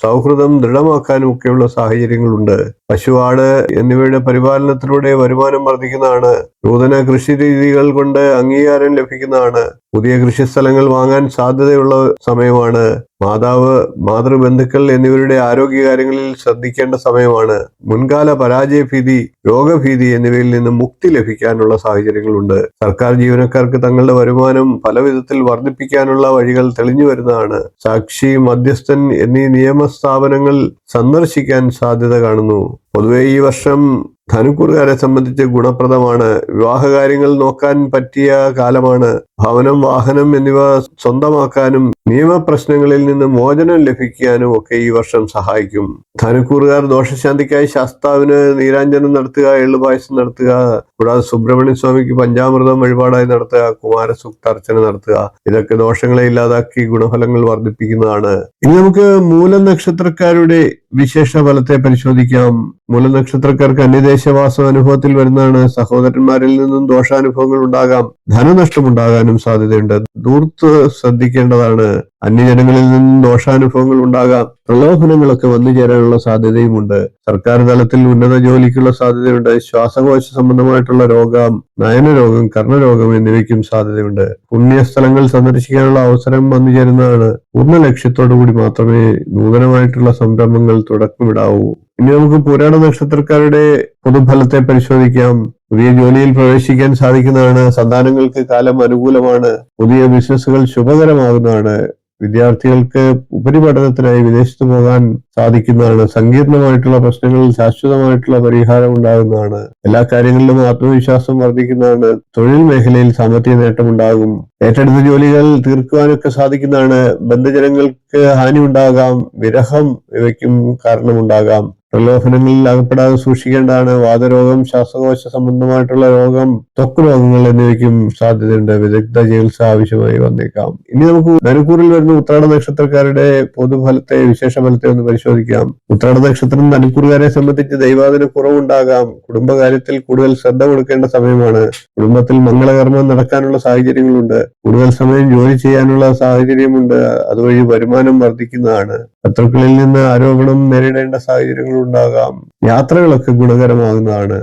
സൗഹൃദം ദൃഢമാക്കാനും ഒക്കെയുള്ള സാഹചര്യങ്ങളുണ്ട്. പശു, ആട് എന്നിവയുടെ പരിപാലനത്തിലൂടെ വരുമാനം വർദ്ധിക്കുന്നതാണ്. നൂതന കൃഷി രീതികൾ കൊണ്ട് അംഗീകാരം ലഭിക്കുന്നതാണ്. പുതിയ കൃഷിസ്ഥലങ്ങൾ വാങ്ങാൻ സാധ്യതയുള്ള സമയമാണ്. മാതാവ്, മാതൃബന്ധുക്കൾ എന്നിവരുടെ ആരോഗ്യകാര്യങ്ങളിൽ ശ്രദ്ധിക്കേണ്ട സമയമാണ്. മുൻകാല പരാജയഭീതി, രോഗഭീതി എന്നിവയിൽ നിന്ന് മുക്തി ലഭിക്കാനുള്ള സാഹചര്യങ്ങളുണ്ട്. സർക്കാർ ജീവനക്കാർക്ക് തങ്ങളുടെ വരുമാനം പല വിധത്തിൽ വർദ്ധിപ്പിക്കാനുള്ള വഴികൾ തെളിഞ്ഞു വരുന്നതാണ്. സാക്ഷി, മധ്യസ്ഥൻ എന്നീ നിയമസ്ഥാപനങ്ങൾ സന്ദർശിക്കാൻ സാധ്യത കാണുന്നു. പൊതുവെ ഈ വർഷം ധനുക്കൂറുകാരെ സംബന്ധിച്ച് ഗുണപ്രദമാണ്. വിവാഹകാര്യങ്ങൾ നോക്കാൻ പറ്റിയ കാലമാണ്. ഭവനം, വാഹനം എന്നിവ സ്വന്തമാക്കാനും നിയമപ്രശ്നങ്ങളിൽ നിന്ന് മോചനം ലഭിക്കാനും ഒക്കെ ഈ വർഷം സഹായിക്കും. ധനുക്കൂറുകാർ ദോഷശാന്തിക്കായി ശാസ്താവിന് നീരാഞ്ജനം നടത്തുക, എള്ളുപായസം നടത്തുക, കൂടാതെ സുബ്രഹ്മണ്യ സ്വാമിക്ക് പഞ്ചാമൃതം വഴിപാടായി നടത്തുക, കുമാരസൂക്ത അർച്ചന നടത്തുക. ഇതൊക്കെ ദോഷങ്ങളെ ഇല്ലാതാക്കി ഗുണഫലങ്ങൾ വർദ്ധിപ്പിക്കുന്നതാണ്. ഇനി നമുക്ക് മൂലം നക്ഷത്രക്കാരുടെ വിശേഷ ഫലത്തെ പരിശോധിക്കാം. മൂലം നക്ഷത്രക്കാർക്ക് അന്യദേശവാസം അനുഭവത്തിൽ വരുന്നതാണ്. സഹോദരന്മാരിൽ നിന്നും ദോഷാനുഭവങ്ങൾ ഉണ്ടാകാം. ധനനഷ്ടം ഉണ്ടാകാനും സാധ്യതയുണ്ട്. ദൂർത്ത് ശ്രദ്ധിക്കേണ്ടതാണ്. അന്യജനങ്ങളിൽ നിന്നും ദോഷാനുഭവങ്ങൾ ഉണ്ടാകാം. പ്രലോഭനങ്ങളൊക്കെ വന്നു ചേരാനുള്ള സാധ്യതയുമുണ്ട്. സർക്കാർ തലത്തിൽ ഉന്നത ജോലിക്കുള്ള സാധ്യതയുണ്ട്. ശ്വാസകോശ സംബന്ധമായിട്ടുള്ള രോഗം, നയനരോഗം, കർണരോഗം എന്നിവയ്ക്കും സാധ്യതയുണ്ട്. പുണ്യസ്ഥലങ്ങൾ സന്ദർശിക്കാനുള്ള അവസരം വന്നു ചേരുന്നതാണ്. പൂർണ്ണ ലക്ഷ്യത്തോടു കൂടി മാത്രമേ നൂതനമായിട്ടുള്ള സംരംഭങ്ങൾ തുടക്കമിടാവൂ. ഇനി നമുക്ക് പുരാണ നക്ഷത്രക്കാരുടെ പൊതുഫലത്തെ പരിശോധിക്കാം. പുതിയ ജോലിയിൽ പ്രവേശിക്കാൻ സാധിക്കുന്നതാണ്. സന്താനങ്ങൾക്ക് കാലം അനുകൂലമാണ്. പുതിയ ബിസിനസ്സുകൾ ശുഭകരമാകുന്നതാണ്. വിദ്യാർത്ഥികൾക്ക് ഉപരിപഠനത്തിനായി വിദേശത്ത് പോകാൻ സാധിക്കുന്നതാണ്. സങ്കീർണമായിട്ടുള്ള പ്രശ്നങ്ങളിൽ ശാശ്വതമായിട്ടുള്ള പരിഹാരം ഉണ്ടാകുന്നതാണ്. എല്ലാ കാര്യങ്ങളിലും ആത്മവിശ്വാസം വർദ്ധിക്കുന്നതാണ്. തൊഴിൽ മേഖലയിൽ സാമ്പത്തിക നേട്ടമുണ്ടാകും. ഏറ്റെടുത്ത ജോലികൾ തീർക്കുവാനൊക്കെ സാധിക്കുന്നതാണ്. ബന്ധുജനങ്ങൾക്ക് ഹാനി ഉണ്ടാകാം. വിരഹം ഇവയ്ക്കും കാരണമുണ്ടാകാം. പ്രലോഭനങ്ങളിൽ അകപ്പെടാതെ സൂക്ഷിക്കേണ്ടതാണ്. വാതരോഗം, ശ്വാസകോശ സംബന്ധമായിട്ടുള്ള രോഗം, ത്വക്ക് രോഗങ്ങൾ എന്നിവയ്ക്കും സാധ്യതയുണ്ട്. വിദഗ്ധ ചികിത്സ ആവശ്യമായി വന്നേക്കാം. ഇനി നമുക്ക് ധനുക്കൂറിൽ വരുന്ന ഉത്രാട നക്ഷത്രക്കാരുടെ പൊതുഫലത്തെ, വിശേഷ ഫലത്തെ ഒന്ന് പരിശോധിക്കാം. ഉത്രാട നക്ഷത്രം ധനുക്കൂറുകാരെ സംബന്ധിച്ച് ദൈവാധീന കുറവുണ്ടാകാം. കുടുംബകാര്യത്തിൽ കൂടുതൽ ശ്രദ്ധ കൊടുക്കേണ്ട സമയമാണ്. കുടുംബത്തിൽ മംഗളകർമ്മം നടക്കാനുള്ള സാഹചര്യങ്ങളുണ്ട്. കൂടുതൽ സമയം ജോലി ചെയ്യാനുള്ള സാഹചര്യമുണ്ട്. അതുവഴി വരുമാനം വർദ്ധിക്കുന്നതാണ്. ശത്രുക്കളിൽ നിന്ന് ആരോപണം നേരിടേണ്ട സാഹചര്യങ്ങൾ ഉണ്ടാകാം. യാത്രകളൊക്കെ ഗുണകരമാകുന്നതാണ്.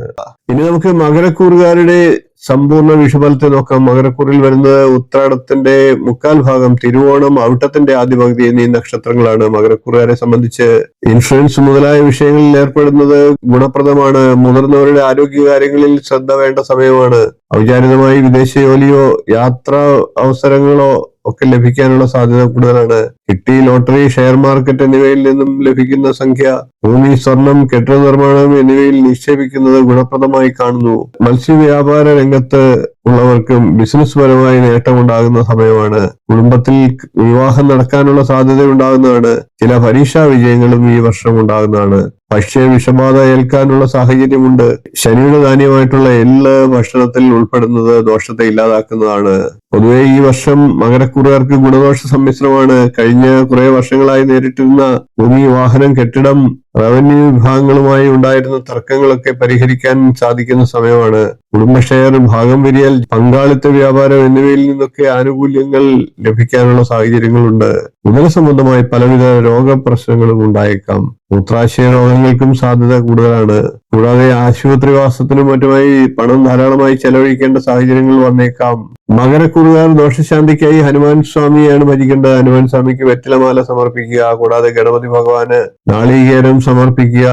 ഇനി നമുക്ക് മകരക്കൂറുകാരുടെ സമ്പൂർണ്ണ വിഷുഫലത്തെ നോക്കാം. മകരക്കൂറിൽ വരുന്നത് ഉത്രാടത്തിന്റെ മുക്കാൽ ഭാഗം, തിരുവോണം, അവിട്ടത്തിന്റെ ആദ്യ പകുതി എന്നീ നക്ഷത്രങ്ങളാണ്. മകരക്കൂറുകാരെ സംബന്ധിച്ച് ഇൻഷുറൻസ് മുതലായ വിഷയങ്ങളിൽ ഏർപ്പെടുന്നത് ഗുണപ്രദമാണ്. മുതിർന്നവരുടെ ആരോഗ്യകാര്യങ്ങളിൽ ശ്രദ്ധ വേണ്ട സമയമാണ്. ഔചാരികമായി വിദേശ ജോലിയോ യാത്രാ അവസരങ്ങളോ ഒക്കെ ലഭിക്കാനുള്ള സാധ്യത കൂടുതലാണ്. കിട്ടി, ലോട്ടറി, ഷെയർ മാർക്കറ്റ് എന്നിവയിൽ നിന്നും ലഭിക്കുന്ന സംഖ്യ ഭൂമി, സ്വർണം, കെട്ടിട നിർമ്മാണം എന്നിവയിൽ നിക്ഷേപിക്കുന്നത് ഗുണപ്രദമായി കാണുന്നു. മത്സ്യവ്യാപാര രംഗത്ത് ഉള്ളവർക്കും ബിസിനസ് പരമായി നേട്ടമുണ്ടാകുന്ന സമയമാണ്. കുടുംബത്തിൽ വിവാഹം നടക്കാനുള്ള സാധ്യത ഉണ്ടാകുന്നതാണ്. ചില പരീക്ഷാ വിജയങ്ങളും ഈ വർഷം ഉണ്ടാകുന്നതാണ്. ഭക്ഷ്യ വിഷബാധ ഏൽക്കാനുള്ള സാഹചര്യമുണ്ട്. ശനിയുടെ ധാന്യമായിട്ടുള്ള എള്ള് ഭക്ഷണത്തിൽ ഉൾപ്പെടുന്നത് ദോഷത്തെ ഇല്ലാതാക്കുന്നതാണ്. പൊതുവെ ഈ വർഷം മകരക്കൂറുകാർക്ക് ഗുണദോഷ സമ്മിശ്രമാണ്. കഴിഞ്ഞ കുറെ വർഷങ്ങളായി നേരിട്ടിരുന്ന ഭൂമി, വാഹനം, കെട്ടിടം, റവന്യൂ വിഭാഗങ്ങളുമായി ഉണ്ടായിരുന്ന തർക്കങ്ങളൊക്കെ പരിഹരിക്കാൻ സാധിക്കുന്ന സമയമാണ്. കുടുംബ ഷെയർ, ഭാഗം പിരിയൽ, പങ്കാളിത്ത വ്യാപാരം എന്നിവയിൽ നിന്നൊക്കെ ആനുകൂല്യങ്ങൾ ലഭിക്കാനുള്ള സാഹചര്യങ്ങളുണ്ട്. ഉദര സംബന്ധമായി പലവിധ രോഗപ്രശ്നങ്ങളും ഉണ്ടായേക്കാം. മൂത്രാശയ രോഗങ്ങൾക്കും സാധ്യത കൂടുതലാണ്. കൂടാതെ ആശുപത്രിവാസത്തിനും മറ്റുമായി പണം ധാരാളമായി ചെലവഴിക്കേണ്ട സാഹചര്യങ്ങൾ വന്നേക്കാം. മകരക്കൂറുകാർ ദോഷശാന്തിക്കായി ഹനുമാൻ സ്വാമിയാണ് ഭജിക്കേണ്ടത്. ഹനുമാൻ സ്വാമിക്ക് വെറ്റിലമാല സമർപ്പിക്കുക. കൂടാതെ ഗണപതി ഭഗവാന് നാളികേരം സമർപ്പിക്കുക.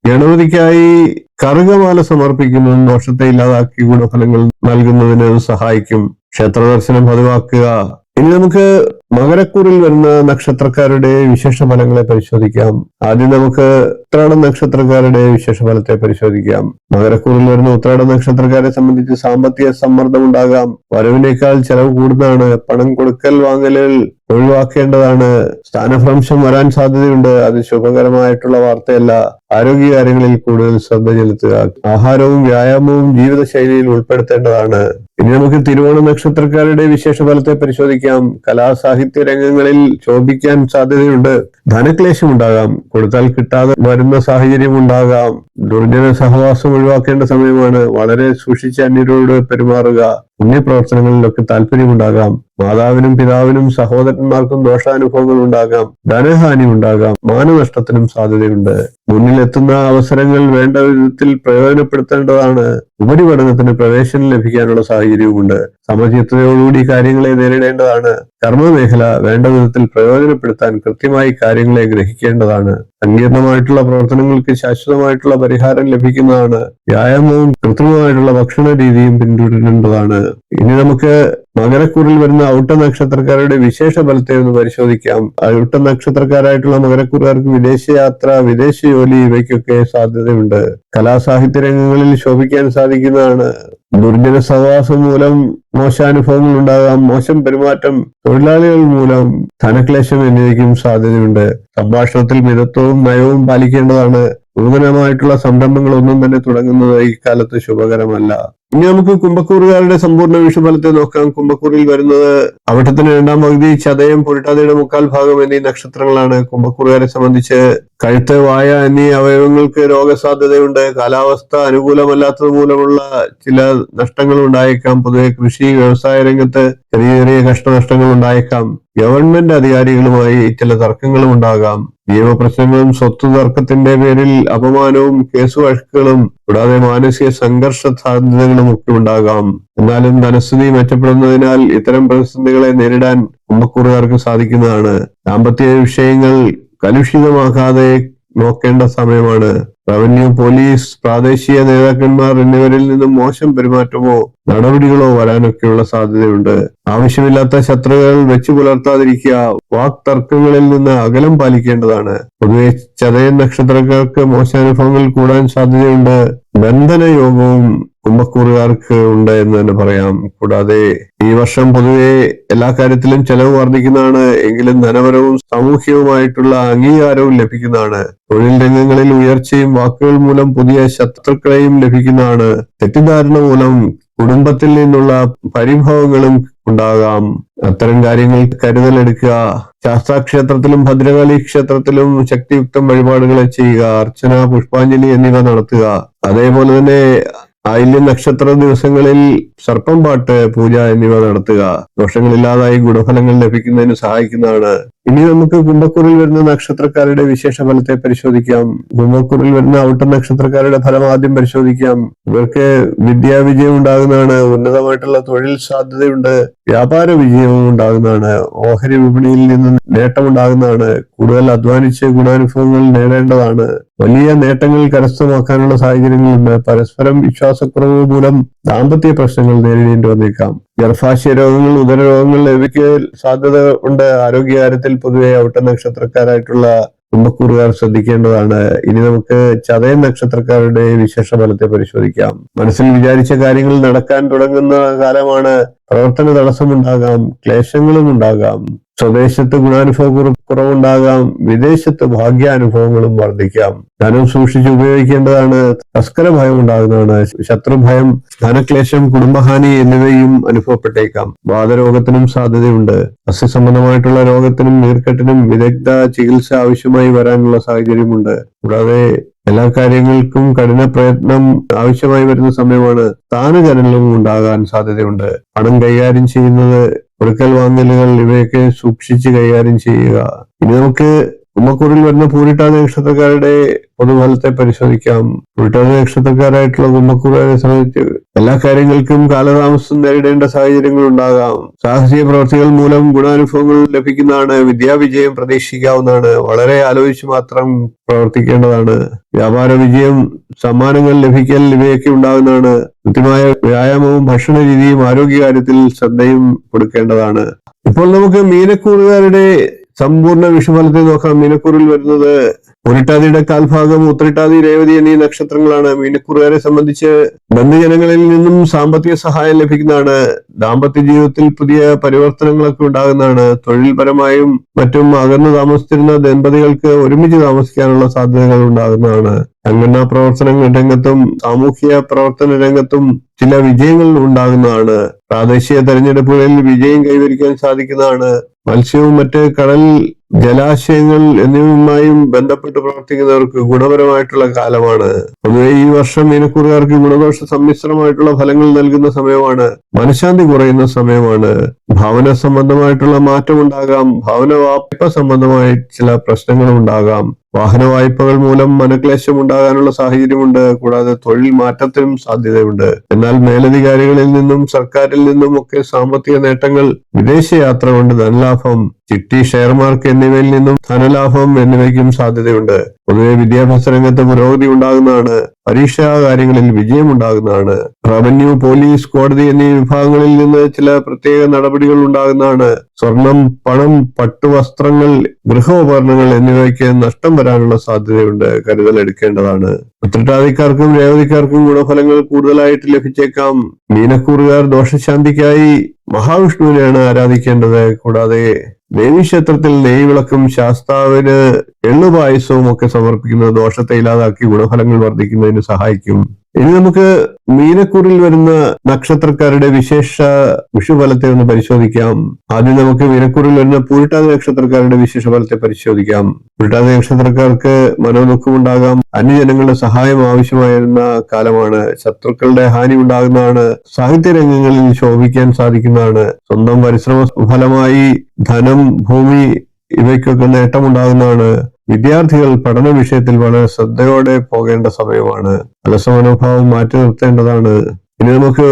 ഗണപതിക്കായി കറുകമാല സമർപ്പിക്കുന്നതും ദോഷത്തെ ഇല്ലാതാക്കി ഗുണഫലങ്ങൾ നൽകുന്നതിന് സഹായിക്കും. ക്ഷേത്ര ദർശനം പതിവാക്കുക. ഇനി നമുക്ക് മകരക്കൂറിൽ വരുന്ന നക്ഷത്രക്കാരുടെ വിശേഷ ഫലങ്ങളെ പരിശോധിക്കാം. ആദ്യം നമുക്ക് ഉത്രാടം നക്ഷത്രക്കാരുടെ വിശേഷ ഫലത്തെ പരിശോധിക്കാം. മകരക്കൂറിൽ വരുന്ന ഉത്രാടം നക്ഷത്രക്കാരെ സംബന്ധിച്ച് സാമ്പത്തിക സമ്മർദ്ദം ഉണ്ടാകാം. വരവിനേക്കാൾ ചെലവ് കൂടുന്നതാണ്. പണം കൊടുക്കൽ വാങ്ങലുകൾ ഒഴിവാക്കേണ്ടതാണ്. സ്ഥാനഭ്രംശം വരാൻ സാധ്യതയുണ്ട്. അത് ശുഭകരമായിട്ടുള്ള വാർത്തയല്ല. ആരോഗ്യകാര്യങ്ങളിൽ കൂടുതൽ ശ്രദ്ധ ചെലുത്തുക. ആഹാരവും വ്യായാമവും ജീവിതശൈലിയിൽ ഉൾപ്പെടുത്തേണ്ടതാണ്. ഇനി നമുക്ക് തിരുവോണ നക്ഷത്രക്കാരുടെ വിശേഷ ഫലത്തെ പരിശോധിക്കാം. കലാസാഹിത്യ രംഗങ്ങളിൽ ശോഭിക്കാൻ സാധ്യതയുണ്ട്. ധനക്ലേശം ഉണ്ടാകാം. കൊടുത്താൽ കിട്ടാതെ വരുന്ന സാഹചര്യം ഉണ്ടാകാം. ദുർജന സഹവാസം ഒഴിവാക്കേണ്ട സമയമാണ്. വളരെ സൂക്ഷിച്ച് അന്യരോട് പെരുമാറുക. പുണ്യപ്രവർത്തനങ്ങളിലൊക്കെ താല്പര്യമുണ്ടാകാം. മാതാവിനും പിതാവിനും സഹോദരന്മാർക്കും ദോഷാനുഭവങ്ങൾ ഉണ്ടാകാം. ധനഹാനി ഉണ്ടാകാം. മാനനഷ്ടത്തിനും സാധ്യതയുണ്ട്. മുന്നിലെത്തുന്ന അവസരങ്ങൾ വേണ്ട വിധത്തിൽ പ്രയോജനപ്പെടുത്തേണ്ടതാണ്. ഉപരിപഠനത്തിന് പ്രവേശനം ലഭിക്കാനുള്ള സാഹചര്യവുമുണ്ട്. സമചിത്തതയോടുകൂടി കാര്യങ്ങളെ നേരിടേണ്ടതാണ്. കർമ്മമേഖല വേണ്ട വിധത്തിൽ പ്രയോജനപ്പെടുത്താൻ കൃത്യമായി കാര്യങ്ങളെ ഗ്രഹിക്കേണ്ടതാണ്. സങ്കീർണമായിട്ടുള്ള പ്രവർത്തനങ്ങൾക്ക് ശാശ്വതമായിട്ടുള്ള പരിഹാരം ലഭിക്കുന്നതാണ്. വ്യായാമവും കൃത്രിമമായിട്ടുള്ള ഭക്ഷണ രീതിയും പിന്തുടരേണ്ടതാണ്. ഇനി നമുക്ക് മകരക്കൂറിൽ വരുന്ന ഔട്ട നക്ഷത്രക്കാരുടെ വിശേഷ ഫലത്തെ ഒന്ന് പരിശോധിക്കാം. ഔട്ട നക്ഷത്രക്കാരായിട്ടുള്ള മകരക്കൂറുകാർക്ക് വിദേശയാത്ര, വിദേശ ജോലി ഇവയ്ക്കൊക്കെ സാധ്യതയുണ്ട്. കലാസാഹിത്യ രംഗങ്ങളിൽ ശോഭിക്കാൻ സാധിക്കുന്നതാണ്. ദുർജന സഹവാസം മൂലം മോശാനുഭവങ്ങൾ ഉണ്ടാകാം. മോശം പെരുമാറ്റം, തൊഴിലാളികൾ മൂലം ധനക്ലേശം എന്നിവയ്ക്കും സാധ്യതയുണ്ട്. സംഭാഷണത്തിൽ മിതത്വവും നയവും പാലിക്കേണ്ടതാണ്. നൂതനമായിട്ടുള്ള സംരംഭങ്ങളൊന്നും തന്നെ തുടങ്ങുന്നത് ഇക്കാലത്ത് ശുഭകരമല്ല. ഇനി നമുക്ക് കുംഭക്കൂറുകാരുടെ സമ്പൂർണ്ണ വിഷുഫലത്തെ നോക്കാം. കുംഭക്കൂറിൽ വരുന്നത് അവിട്ടത്തിന് രണ്ടാം പകുതി, ചതയം, പുരുട്ടാതിയുടെ മുക്കാൽ ഭാഗം എന്നീ നക്ഷത്രങ്ങളാണ്. കുംഭക്കൂറുകാരെ സംബന്ധിച്ച് കഴുത്ത്, വായ എന്നീ അവയവങ്ങൾക്ക് രോഗസാധ്യതയുണ്ട്. കാലാവസ്ഥ അനുകൂലമല്ലാത്തത് മൂലമുള്ള ചില നഷ്ടങ്ങൾ ഉണ്ടായേക്കാം. പൊതുവെ കൃഷി, വ്യവസായ രംഗത്ത് ചെറിയ ചെറിയ കഷ്ടനഷ്ടങ്ങൾ ഉണ്ടായേക്കാം. ഗവൺമെന്റ് അധികാരികളുമായി ചില തർക്കങ്ങളും ഉണ്ടാകാം. നിയമപ്രശ്നങ്ങളും സ്വത്ത് തർക്കത്തിന്റെ പേരിൽ അപമാനവും കേസുവഴക്കുകളും കൂടാതെ മാനസിക സംഘർഷ സാധ്യതകളും ഒക്കെ ഉണ്ടാകാം. എന്നാലും ധനസ്ഥിതി മെച്ചപ്പെടുന്നതിനാൽ ഇത്തരം പ്രതിസന്ധികളെ നേരിടാൻ കുംഭക്കൂറുകാർക്ക് സാധിക്കുന്നതാണ്. ദാമ്പത്യ വിഷയങ്ങൾ കലുഷിതമാക്കാതെ നോക്കേണ്ട സമയമാണ്. റവന്യൂ, പോലീസ്, പ്രാദേശിക നേതാക്കന്മാർ എന്നിവരിൽ നിന്നും മോശം പെരുമാറ്റമോ നടപടികളോ വരാനൊക്കെയുള്ള സാധ്യതയുണ്ട്. ആവശ്യമില്ലാത്ത ശത്രുതകൾ വെച്ചു പുലർത്താതിരിക്കുക. വാക് തർക്കങ്ങളിൽ നിന്ന് അകലം പാലിക്കേണ്ടതാണ്. പൊതുവെ ചതയൻ നക്ഷത്രക്കാർക്ക് മോശാനുഭവങ്ങൾ കൂടാൻ സാധ്യതയുണ്ട്. ബന്ധന യോഗവും കുംഭക്കൂറുകാർക്ക് ഉണ്ട് എന്ന് തന്നെ പറയാം. കൂടാതെ ഈ വർഷം പൊതുവെ എല്ലാ കാര്യത്തിലും ചെലവ് വർദ്ധിക്കുന്നതാണ്. എങ്കിലും ധനപരവും സാമൂഹികവുമായിട്ടുള്ള അംഗീകാരവും ലഭിക്കുന്നതാണ്. തൊഴിൽ രംഗങ്ങളിൽ ഉയർച്ചയും വാക്കുകൾ മൂലം പുതിയ ശത്രുക്കളെയും ലഭിക്കുന്നതാണ്. തെറ്റിദ്ധാരണ മൂലം കുടുംബത്തിൽ നിന്നുള്ള പരിഭവങ്ങളും ഉണ്ടാകാം. അത്തരം കാര്യങ്ങൾ കരുതലെടുക്കുക. ശാസ്താക്ഷേത്രത്തിലും ഭദ്രകാളി ക്ഷേത്രത്തിലും ശക്തിയുക്തം വഴിപാടുകളെ ചെയ്യുക. അർച്ചന, പുഷ്പാഞ്ജലി എന്നിവ നടത്തുക. അതേപോലെ തന്നെ ആയില്യം നക്ഷത്ര ദിവസങ്ങളിൽ സർപ്പം പാട്ട് പൂജ എന്നിവ നടത്തുക. ദോഷങ്ങളില്ലാതായി ഗുണഫലങ്ങൾ ലഭിക്കുന്നതിന് സഹായിക്കുന്നതാണ്. ഇനി നമുക്ക് കുംഭക്കൂറിൽ വരുന്ന നക്ഷത്രക്കാരുടെ വിശേഷ ഫലത്തെ പരിശോധിക്കാം. കുംഭക്കൂറിൽ വരുന്ന ഔട്ട നക്ഷത്രക്കാരുടെ ഫലം ആദ്യം പരിശോധിക്കാം. ഇവർക്ക് വിദ്യാവിജയം ഉണ്ടാകുന്നതാണ്. ഉന്നതമായിട്ടുള്ള തൊഴിൽ സാധ്യതയുണ്ട്. വ്യാപാര വിജയവും ഉണ്ടാകുന്നതാണ്. ഓഹരി വിപണിയിൽ നിന്ന് നേട്ടമുണ്ടാകുന്നതാണ്. കൂടുതൽ അധ്വാനിച്ച് ഗുണാനുഭവങ്ങൾ നേടേണ്ടതാണ്. വലിയ നേട്ടങ്ങൾ കരസ്ഥമാക്കാനുള്ള സാഹചര്യങ്ങളുണ്ട്. പരസ്പരം വിശ്വാസക്കുറവ് മൂലം ദാമ്പത്യ പ്രശ്നങ്ങൾ നേരിടേണ്ടി വന്നേക്കാം. ഗർഭാശയ രോഗങ്ങൾ, ഉദരരോഗങ്ങൾ ഇവയ്ക്ക് സാധ്യത ഉണ്ട്. ആരോഗ്യകാര്യത്തിൽ പൊതുവെ ഔട്ട നക്ഷത്രക്കാരായിട്ടുള്ള കുംഭക്കൂറുകാർ ശ്രദ്ധിക്കേണ്ടതാണ്. ഇനി നമുക്ക് ചതയം നക്ഷത്രക്കാരുടെ വിശേഷ ഫലത്തെ പരിശോധിക്കാം. മനസ്സിൽ വിചാരിച്ച കാര്യങ്ങൾ നടക്കാൻ തുടങ്ങുന്ന കാലമാണ്. പ്രവർത്തന തടസ്സമുണ്ടാകാം, ക്ലേശങ്ങളും ഉണ്ടാകാം. സ്വദേശത്ത് ഗുണാനുഭവ കുറവുണ്ടാകാം, വിദേശത്ത് ഭാഗ്യാനുഭവങ്ങളും വർദ്ധിക്കാം. ധനം സൂക്ഷിച്ച് ഉപയോഗിക്കേണ്ടതാണ്. തസ്കര ഭയം ഉണ്ടാകുന്നതാണ്. ശത്രുഭയം, ധനക്ലേശം, കുടുംബഹാനി എന്നിവയും അനുഭവപ്പെട്ടേക്കാം. വാതരോഗത്തിനും സാധ്യതയുണ്ട്. സസ്യസംബന്ധമായിട്ടുള്ള രോഗത്തിനും നീർക്കെട്ടിനും വിദഗ്ധ ചികിത്സ ആവശ്യമായി വരാനുള്ള സാഹചര്യമുണ്ട്. കൂടാതെ എല്ലാ കാര്യങ്ങൾക്കും കഠിന പ്രയത്നം ആവശ്യമായി വരുന്ന സമയമാണ്. സ്ഥാനചലനവും ഉണ്ടാകാൻ സാധ്യതയുണ്ട്. പണം കൈകാര്യം ചെയ്യുന്നത്, കൊടുക്കൽ വാങ്ങലുകൾ ഇവയൊക്കെ സൂക്ഷിച്ച് കൈകാര്യം ചെയ്യുക. ഇനി നമുക്ക് കുംഭക്കൂറിൽ വരുന്ന പൂരിട്ടാതി നക്ഷത്രക്കാരുടെ പൊതുഫലത്തെ പരിശോധിക്കാം. പൂരിട്ടാതി നക്ഷത്രക്കാരായിട്ടുള്ള കുംഭക്കൂറുകാരെ സംബന്ധിച്ച് എല്ലാ കാര്യങ്ങൾക്കും കാലതാമസം നേരിടേണ്ട സാഹചര്യങ്ങൾ ഉണ്ടാകാം. സാഹസിക പ്രവർത്തികൾ മൂലം ഗുണാനുഭവങ്ങൾ ലഭിക്കുന്നതാണ്. വിദ്യാവിജയം പ്രതീക്ഷിക്കാവുന്നതാണ്. വളരെ ആലോചിച്ച് മാത്രം പ്രവർത്തിക്കേണ്ടതാണ്. വ്യാപാര വിജയം, സമ്മാനങ്ങൾ ലഭിക്കൽ ഇവയൊക്കെ ഉണ്ടാകുന്നതാണ്. കൃത്യമായ വ്യായാമവും ഭക്ഷണ രീതിയും ആരോഗ്യകാര്യത്തിൽ ശ്രദ്ധയും കൊടുക്കേണ്ടതാണ്. ഇപ്പോൾ നമുക്ക് മീനക്കൂറുകാരുടെ സമ്പൂർണ്ണ വിഷുഫലത്തെ നോക്കാം. മീനക്കൂറിൽ വരുന്നത് പൂരിട്ടാതിയുടെ കാൽഭാഗം, ഉത്രട്ടാതി, രേവതി എന്നീ നക്ഷത്രങ്ങളാണ്. മീനക്കൂറുകാരെ സംബന്ധിച്ച് ബന്ധുജനങ്ങളിൽ നിന്നും സാമ്പത്തിക സഹായം ലഭിക്കുന്നതാണ്. ദാമ്പത്യ ജീവിതത്തിൽ പുതിയ പരിവർത്തനങ്ങളൊക്കെ ഉണ്ടാകുന്നതാണ്. തൊഴിൽപരമായും മറ്റും അകന്നു താമസിച്ചിരുന്ന ദമ്പതികൾക്ക് ഒരുമിച്ച് താമസിക്കാനുള്ള സാധ്യതകൾ ഉണ്ടാകുന്നതാണ്. സംഘടനാ പ്രവർത്തന രംഗത്തും സാമൂഹ്യ പ്രവർത്തന രംഗത്തും ചില വിജയങ്ങൾ ഉണ്ടാകുന്നതാണ്. പ്രാദേശിക തെരഞ്ഞെടുപ്പുകളിൽ വിജയം കൈവരിക്കാൻ സാധിക്കുന്നതാണ്. മത്സ്യവും മറ്റ് കടൽ ജലാശയങ്ങൾ എന്നിവയുമായും ബന്ധപ്പെട്ട് പ്രവർത്തിക്കുന്നവർക്ക് ഗുണപരമായിട്ടുള്ള കാലമാണ്. പൊതുവെ ഈ വർഷം മീനക്കൂറുകാർക്ക് ഗുണദോഷ സമ്മിശ്രമായിട്ടുള്ള ഫലങ്ങൾ നൽകുന്ന സമയമാണ്. മനഃശാന്തി കുറയുന്ന സമയമാണ്. ഭവന സംബന്ധമായിട്ടുള്ള മാറ്റമുണ്ടാകാം. ഭവന വായ്പ സംബന്ധമായി ചില പ്രശ്നങ്ങളും ഉണ്ടാകാം. വാഹന വായ്പകൾ മൂലം മനക്ലേശം ഉണ്ടാകാനുള്ള സാഹചര്യമുണ്ട്. കൂടാതെ തൊഴിൽ മാറ്റത്തിനും സാധ്യതയുണ്ട്. എന്നാൽ മേലധികാരികളിൽ നിന്നും സർക്കാരിൽ നിന്നും ഒക്കെ സാമ്പത്തിക നേട്ടങ്ങൾ, വിദേശയാത്ര കൊണ്ട് ധനലാഭം, ചിട്ടി, ഷെയർ മാർക്ക് എന്നിവയിൽ നിന്നും ധനലാഭം എന്നിവയ്ക്കും സാധ്യതയുണ്ട്. പൊതുവെ വിദ്യാഭ്യാസ രംഗത്ത് പുരോഗതി ഉണ്ടാകുന്നതാണ്. പരീക്ഷാ കാര്യങ്ങളിൽ വിജയം ഉണ്ടാകുന്നതാണ്. റവന്യൂ, പോലീസ്, കോടതി എന്നീ വിഭാഗങ്ങളിൽ നിന്ന് ചില പ്രത്യേക നടപടികൾ ഉണ്ടാകുന്നതാണ്. സ്വർണം, പണം, പട്ടുവസ്ത്രങ്ങൾ, ഗൃഹോപകരണങ്ങൾ എന്നിവയ്ക്ക് നഷ്ടം വരാനുള്ള സാധ്യതയുണ്ട്. കരുതൽ എടുക്കേണ്ടതാണ്. ഉത്രട്ടാതിക്കാർക്കും രേവതിക്കാർക്കും ഗുണഫലങ്ങൾ കൂടുതലായിട്ട് ലഭിച്ചേക്കാം. മീനക്കൂറുകാർ ദോഷശാന്തിക്കായി മഹാവിഷ്ണുവിനെയാണ് ആരാധിക്കേണ്ടത്. കൂടാതെ ദേവീക്ഷേത്രത്തിൽ നെയ്വിളക്കും ശാസ്താവിന് എള്ളുപായസവും ഒക്കെ സമർപ്പിക്കുന്നത് ദോഷത്തെ ഇല്ലാതാക്കി ഗുണഫലങ്ങൾ വർദ്ധിക്കുന്നതിന് സഹായിക്കും. ഇനി നമുക്ക് മീനക്കൂറിൽ വരുന്ന നക്ഷത്രക്കാരുടെ വിശേഷ വിഷുഫലത്തെ ഒന്ന് പരിശോധിക്കാം. ആദ്യം നമുക്ക് മീനക്കൂറിൽ വരുന്ന പൂരിട്ടാതി നക്ഷത്രക്കാരുടെ വിശേഷ ഫലത്തെ പരിശോധിക്കാം. പൂരിട്ടാതി നക്ഷത്രക്കാർക്ക് മനോദുഃഖമുണ്ടാകാം. അന്യജനങ്ങളുടെ സഹായം ആവശ്യമായിരുന്ന കാലമാണ്. ശത്രുക്കളുടെ ഹാനി ഉണ്ടാകുന്നതാണ്. സാഹിത്യ രംഗങ്ങളിൽ ശോഭിക്കാൻ സാധിക്കുന്നതാണ്. സ്വന്തം പരിശ്രമ ഫലമായി ധനം, ഭൂമി ഇവയ്ക്കൊക്കെ നേട്ടമുണ്ടാകുന്നതാണ്. വിദ്യാർത്ഥികൾ പഠന വിഷയത്തിൽ വളരെ ശ്രദ്ധയോടെ പോകേണ്ട സമയമാണ്. അലസമനോഭാവം മാറ്റി നിർത്തേണ്ടതാണ്. ഇനി നമുക്ക്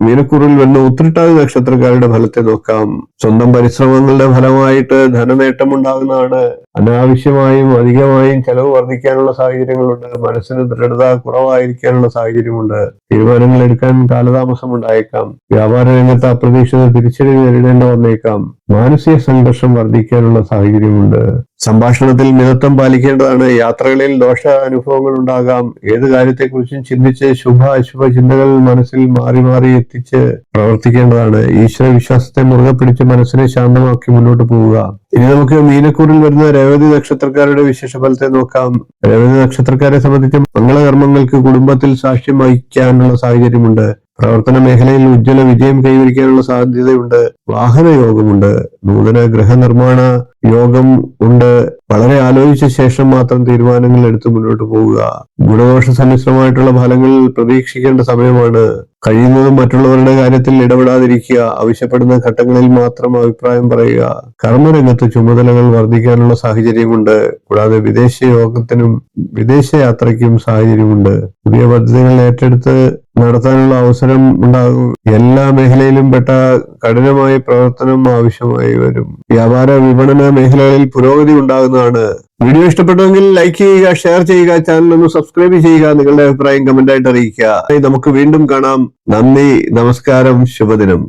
മീനക്കൂറിൽ വരുന്ന ഉത്രട്ടാതി നക്ഷത്രക്കാരുടെ ഫലത്തെ നോക്കാം. സ്വന്തം പരിശ്രമങ്ങളുടെ ഫലമായിട്ട് ധനനേട്ടം ഉണ്ടാകുന്നതാണ്. അനാവശ്യമായും അധികമായും ചെലവ് വർദ്ധിക്കാനുള്ള സാഹചര്യങ്ങളുണ്ട്. മനസ്സിന് ദൃഢത കുറവായിരിക്കാനുള്ള സാഹചര്യമുണ്ട്. തീരുമാനങ്ങൾ എടുക്കാൻ കാലതാമസം ഉണ്ടായേക്കാം. വ്യാപാര രംഗത്ത് അപ്രതീക്ഷിത തിരിച്ചടി നേരിടേണ്ട വന്നേക്കാം. മാനസിക സംഘർഷം വർദ്ധിക്കാനുള്ള സാഹചര്യമുണ്ട്. സംഭാഷണത്തിൽ മിതത്വം പാലിക്കേണ്ടതാണ്. യാത്രകളിൽ ദോഷ അനുഭവങ്ങൾ ഉണ്ടാകാം. ഏത് കാര്യത്തെക്കുറിച്ചും ചിന്തിച്ച് ശുഭ അശുഭ ചിന്തകൾ മനസ്സിൽ മാറി മാറി എത്തിച്ച് പ്രവർത്തിക്കേണ്ടതാണ്. ഈശ്വര വിശ്വാസത്തെ മുറുകെ പിടിച്ച് മനസ്സിനെ ശാന്തമാക്കി മുന്നോട്ട് പോവുക. ഇനി നമുക്ക് മീനക്കൂറിൽ വരുന്ന രേവതി നക്ഷത്രക്കാരുടെ വിശേഷ ഫലത്തെ നോക്കാം. രേവതി നക്ഷത്രക്കാരെ സംബന്ധിച്ച് മംഗളകർമ്മങ്ങൾക്ക് കുടുംബത്തിൽ സാക്ഷ്യം വഹിക്കാനുള്ള സാഹചര്യമുണ്ട്. പ്രവർത്തന മേഖലയിൽ ഉജ്ജ്വല വിജയം കൈവരിക്കാനുള്ള സാധ്യതയുണ്ട്. വാഹന യോഗമുണ്ട്. നൂതന ഗൃഹനിർമ്മാണ യോഗം ഉണ്ട്. വളരെ ആലോചിച്ച ശേഷം മാത്രം തീരുമാനങ്ങൾ എടുത്ത് മുന്നോട്ട് പോവുക. ഗുണദോഷ സമ്മിശ്രമായിട്ടുള്ള ഫലങ്ങൾ പ്രതീക്ഷിക്കേണ്ട സമയമാണ്. കഴിയുന്നതും മറ്റുള്ളവരുടെ കാര്യത്തിൽ ഇടപെടാതിരിക്കുക. ആവശ്യപ്പെടുന്ന ഘട്ടങ്ങളിൽ മാത്രം അഭിപ്രായം പറയുക. കർമ്മരംഗത്ത് ചുമതലകൾ വർദ്ധിക്കാനുള്ള സാഹചര്യമുണ്ട്. കൂടാതെ വിദേശ യോഗത്തിനും വിദേശ യാത്രയ്ക്കും സാഹചര്യമുണ്ട്. പുതിയ പദ്ധതികൾ ഏറ്റെടുത്ത് നടത്താനുള്ള അവസരം ഉണ്ടാകും. എല്ലാ മേഖലയിലും പെട്ട കഠിനമായ പ്രവർത്തനം ആവശ്യമായി വരും. വ്യാപാര വിപണന മേഖലകളിൽ പുരോഗതി ഉണ്ടാകുന്നതാണ്. വീഡിയോ ഇഷ്ടപ്പെട്ടുവെങ്കിൽ ലൈക്ക് ചെയ്യുക, ഷെയർ ചെയ്യുക, ചാനൽ ഒന്ന് സബ്സ്ക്രൈബ് ചെയ്യുക. നിങ്ങളുടെ അഭിപ്രായം കമന്റായിട്ട് അറിയിക്കുക. നമുക്ക് വീണ്ടും കാണാം. നന്ദി, നമസ്കാരം, ശുഭദിനം.